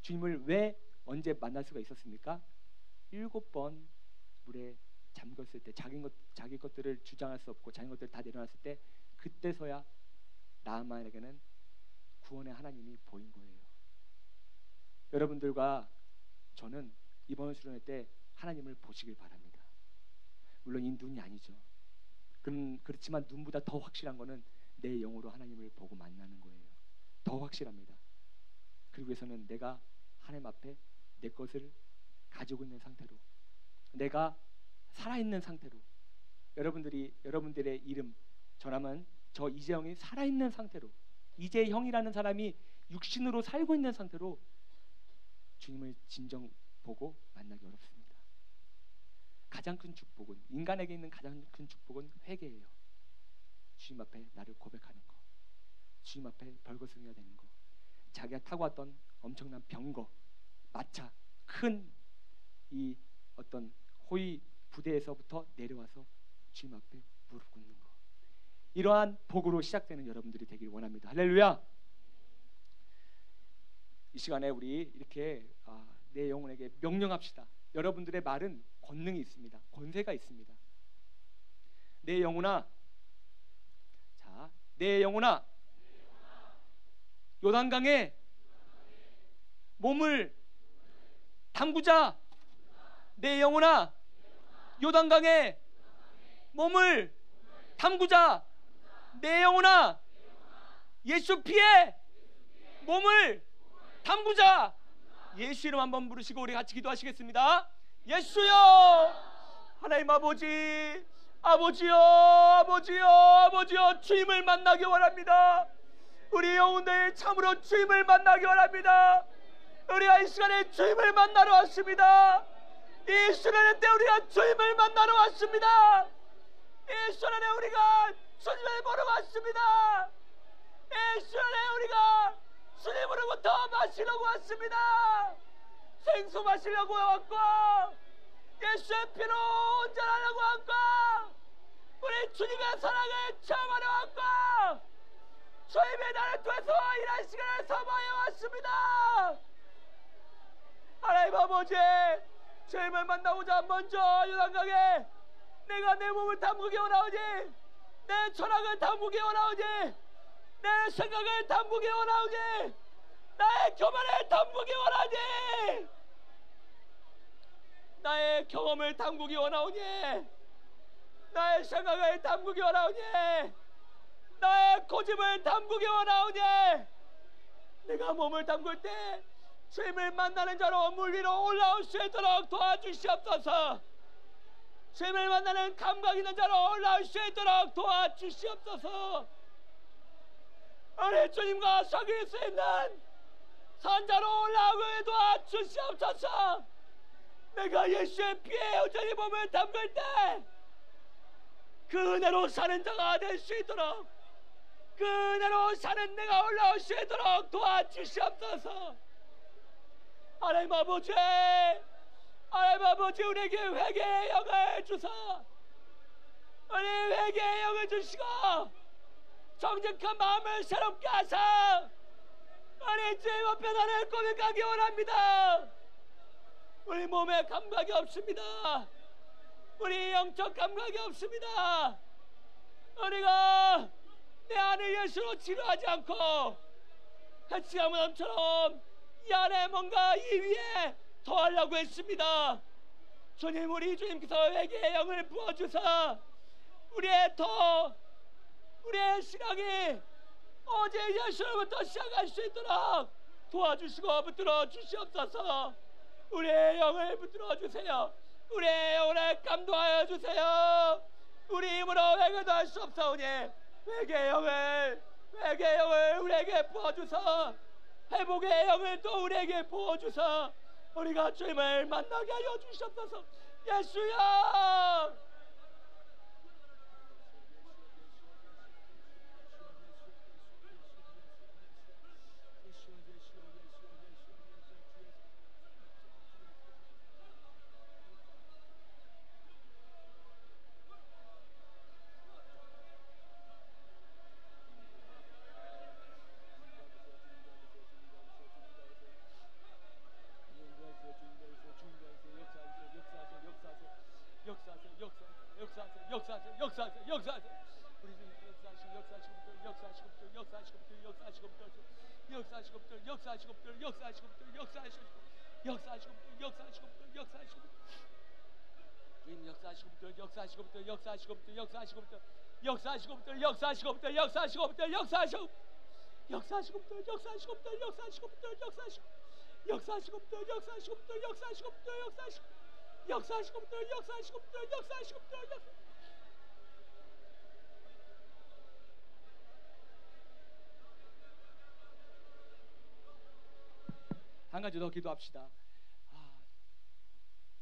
주님을 왜 언제 만날 수가 있었습니까? 7번 물에 잠겼을 때, 자기 것들을 주장할 수 없고 자기 것들을 다 내려놨을 때, 그때서야 나아만에게는 구원의 하나님이 보인 거예요. 여러분들과 저는 이번 수련회 때 하나님을 보시길 바랍니다. 물론 이 눈이 아니죠. 그렇지만 눈보다 더 확실한 거는 내 영으로 하나님을 보고 만나는 거예요. 더 확실합니다. 그리고 위해서는 내가 하나님 앞에 내 것을 가지고 있는 상태로, 내가 살아있는 상태로, 여러분들의 이름, 저라면 저 이재형이 살아있는 상태로, 이재형이라는 사람이 육신으로 살고 있는 상태로 주님을 진정 보고 만나기 어렵습니다. 가장 큰 축복은, 인간에게 있는 가장 큰 축복은 회개예요. 주님 앞에 나를 고백하는 거, 주님 앞에 벌거숭이가 되는 거, 자기가 타고 왔던 엄청난 병거, 마차, 큰 이 어떤 호위 부대에서부터 내려와서 주님 앞에 무릎 꿇는 거, 이러한 복으로 시작되는 여러분들이 되길 원합니다. 할렐루야. 이 시간에 우리 이렇게 내 영혼에게 명령합시다. 여러분들의 말은 권능이 있습니다. 권세가 있습니다. 내 영혼아, 자, 내 영혼아, 요단강에 몸을 담그자. 내 영혼아, 요단강에 몸을 담그자. 내 영혼아, 예수 피에 몸을 담그자. 예수 이름 한번 부르시고 우리 같이 기도하시겠습니다. 예수여, 하나님 아버지, 아버지여, 아버지여, 아버지여, 주님을 만나기 원합니다. 우리 영혼들 참으로 주님을 만나기 원합니다. 우리가 이 시간에 주님을 만나러 왔습니다. 이 시간에 때 우리가 주님을 만나러 왔습니다. 이 시간에 우리가 주님을 보러 왔습니다. 이 시간에 우리가 주님으로부터 마시려고 왔습니다. 생수 마시려고 왔고, 예수의 피로 온전하려고 왔고, 우리 주님의 사랑을 체험하려 왔고, 주님의 나를 통해서 이런 시간을 사모하여 왔습니다. 하나님 아버지, 주님을 만나고자 먼저 요단강에 내가 내 몸을 담그기 원하오니, 내 철학을 담그기 원하오니, 내 생각을 담그기 원하오니, 나의 교만을 담그기 원하니, 나의 경험을 담그기 원하오니, 나의 생각을 담그기 원하오니, 나의 고집을 담그기 원하오니, 내가 몸을 담글 때 주님을 만나는 자로 물 위로 올라올 수 있도록 도와주시옵소서. 주님을 만나는 감각 있는 자로 올라올 수 있도록 도와주시옵소서. 우리 주님과 사귈 수 있는 산자로 올라오게 도와주시옵소서. 내가 예수의 피에 여전히 몸을 담글 때 그 은혜로 사는 자가 될 수 있도록, 그 은혜로 사는 내가 올라올 수 있도록 도와주시옵소서. 하나님 아버지, 하나님 아버지, 우리에게 회개의 영을 주사, 우리 회개의 영을 주시고 정직한 마음을 새롭게 하사 우리 주님 앞에 나를 고백하기 원합니다. 우리 몸에 감각이 없습니다. 우리 영적 감각이 없습니다. 우리가 내 안을 예수로 치료하지 않고 해치가무남처럼 이 안에 뭔가 이 위에 더하려고 했습니다. 주님, 우리 주님께서 회개의 영을 부어주사 우리의 시각이 어제 예수로부터 시작할 수 있도록 도와주시고 붙들어 주시옵소서. 우리의 영을 붙들어 주세요. 우리의 영을 감동하여 주세요. 우리 힘으로 회개도 할 수 없사오니 회개의 영을 우리에게 부어주사 회복의 영을 또 우리에게 부어주사 우리가 주님을 만나게 하여 주시옵소서. 예수야, 한 가지 더 기도합시다.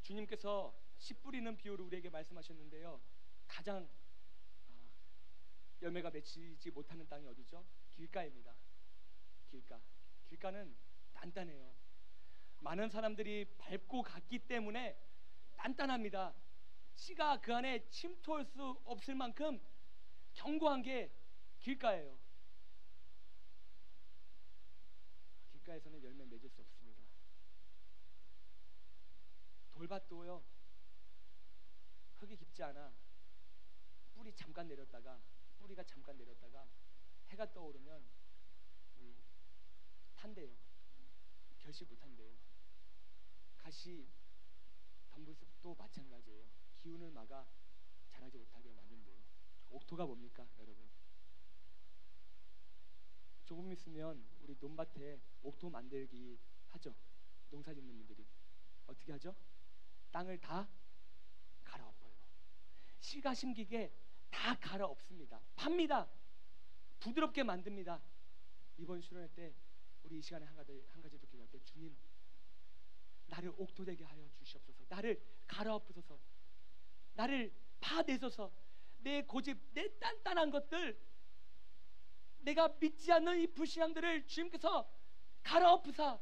주님께서 씨 뿌리는 비유를 우리에게 말씀하셨는데요, 가장 열매가 맺히지 못하는 땅이 어디죠? 길가입니다. 길가는 단단해요. 많은 사람들이 밟고 갔기 때문에 단단합니다. 씨가 그 안에 침투할 수 없을 만큼 견고한 게 길가예요. 길가에서는 열매 맺을 수 없습니다. 돌밭도요 흙이 깊지 않아. 뿌리가 잠깐 내렸다가 해가 떠오르면 탄대요. 결실 못한대요. 가시 덤불숲도 마찬가지예요. 기운을 막아 자라지 못하게 만든대요. 옥토가 뭡니까 여러분? 조금 있으면 우리 논밭에 옥토 만들기 하죠. 농사 짓는 분들이 어떻게 하죠? 땅을 다 갈아엎어요. 씨가 심기게 다 갈아엎습니다. 팝니다. 부드럽게 만듭니다. 이번 수련회 때 우리 이 시간에 한 가지 더 기도할 때, 주님 나를 옥토되게 하여 주시옵소서. 나를 갈아엎으소서. 나를 파내소서. 내 고집, 내 단단한 것들, 내가 믿지 않는 이 불신앙들을 주님께서 갈아엎으사,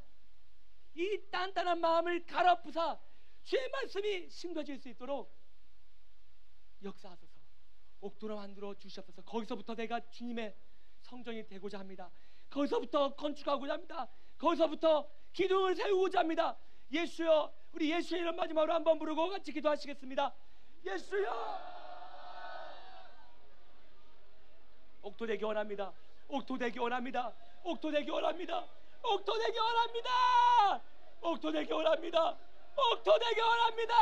이 단단한 마음을 갈아엎으사 주의 말씀이 심겨질 수 있도록 역사하소서. 옥토로 만들어 주시옵소서. 거기서부터 내가 주님의 성전이 되고자 합니다. 거기서부터 건축하고자 합니다. 거기서부터 기둥을 세우고자 합니다. 예수여, 우리 예수의 이름 마지막으로 한번 부르고 같이 기도하시겠습니다. 예수여, 옥토되기 원합니다. 옥토되기 원합니다. 옥토되기 원합니다. 옥토되기 원합니다. 옥토되기 원합니다. 옥토되기 원합니다.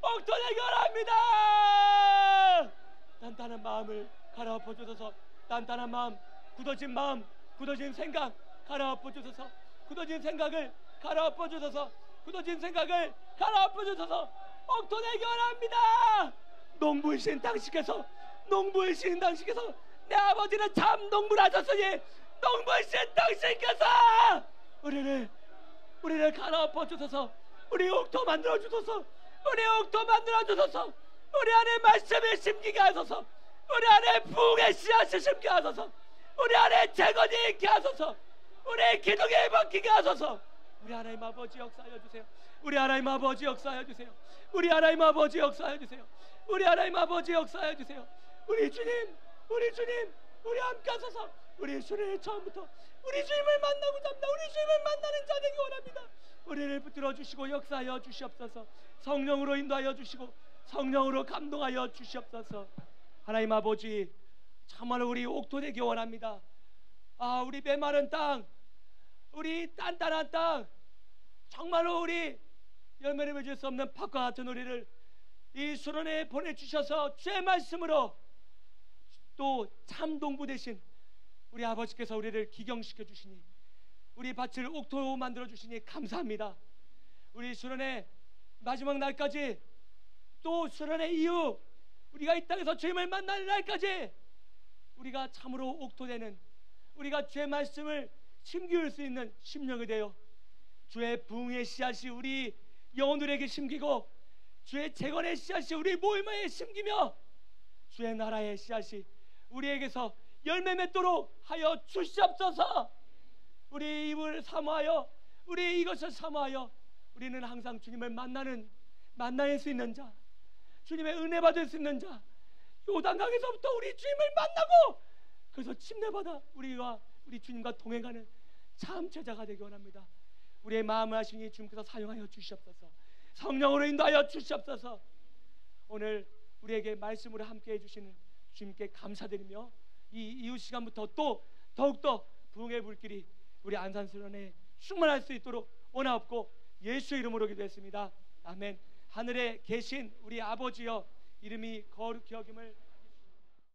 옥토되기 원합니다. 단단한 마음을 갈아엎어 주소서. 단단한 마음, 굳어진 마음, 굳어진 생각 갈아엎어 주소서. 굳어진 생각을 갈아엎어 주소서. 굳어진 생각을 갈아엎어 주소서. 옥토되기 원합니다. 농부이신 당신께서 내 아버지는 참 농부를 하셨으니 농부이신 당신께서 우리를 갈아엎어 주소서. 우리 옥토 만들어 주소서. 우리 옥토 만들어 주소서. 우리 안에 말씀을 심기게 하소서. 우리 안에 부흥의 씨앗을 심게 하소서. 우리 안에 재건이 있게 하소서. 우리 기둥에 박히게 하소서. 우리 하나님 아버지 역사하여 주세요. 우리 하나님 아버지 역사하여 주세요. 우리 하나님 아버지 역사하여 주세요. 우리 하나님 아버지 역사하여 주세요. 우리 주님, 우리 함께 하소서. 우리 주님을 처음부터 우리 주님을 만나고자 합니다. 우리 주님을 만나는 자 되기 원합니다. 우리를 붙들어 주시고 역사하여 주시옵소서. 성령으로 인도하여 주시고 성령으로 감동하여 주시옵소서. 하나님 아버지, 정말로 우리 옥토되기 원합니다. 우리 메마른 땅, 우리 단단한 땅, 정말로 우리 열매를 맺을 수 없는 팥과 같은 우리를 이 수련회에 보내주셔서 주의 말씀으로 또 참 농부 되신 우리 아버지께서 우리를 기경시켜 주시니, 우리 밭을 옥토로 만들어 주시니 감사합니다. 우리 수련회 마지막 날까지, 또 수련회 이후 우리가 이 땅에서 주님을 만나는 날까지 우리가 참으로 옥토되는, 우리가 주의 말씀을 심기울 수 있는 심령이 되어 주의 부흥의 씨앗이 우리 영혼들에게 심기고, 주의 재건의 씨앗이 우리 모임에 심기며, 주의 나라의 씨앗이 우리에게서 열매 맺도록 하여 주시옵소서. 우리 입을 사모하여, 우리 이것을 사모하여 우리는 항상 주님을 만날 수 있는 자, 주님의 은혜 받을 수 있는 자, 요단강에서부터 우리 주님을 만나고 그래서 침례받아 우리 주님과 동행하는 참 제자가 되기 원합니다. 우리의 마음을 하시니 주님께서 사용하여 주시옵소서. 성령으로 인도하여 주시옵소서. 오늘 우리에게 말씀으로 함께 해주시는 주님께 감사드리며, 이 이후 시간부터 또 더욱더 부흥의 불길이 우리 안산수련회에 충만할 수 있도록 원하옵고 예수의 이름으로 기도했습니다. 아멘. 하늘에 계신 우리 아버지여, 이름이 거룩히 여김을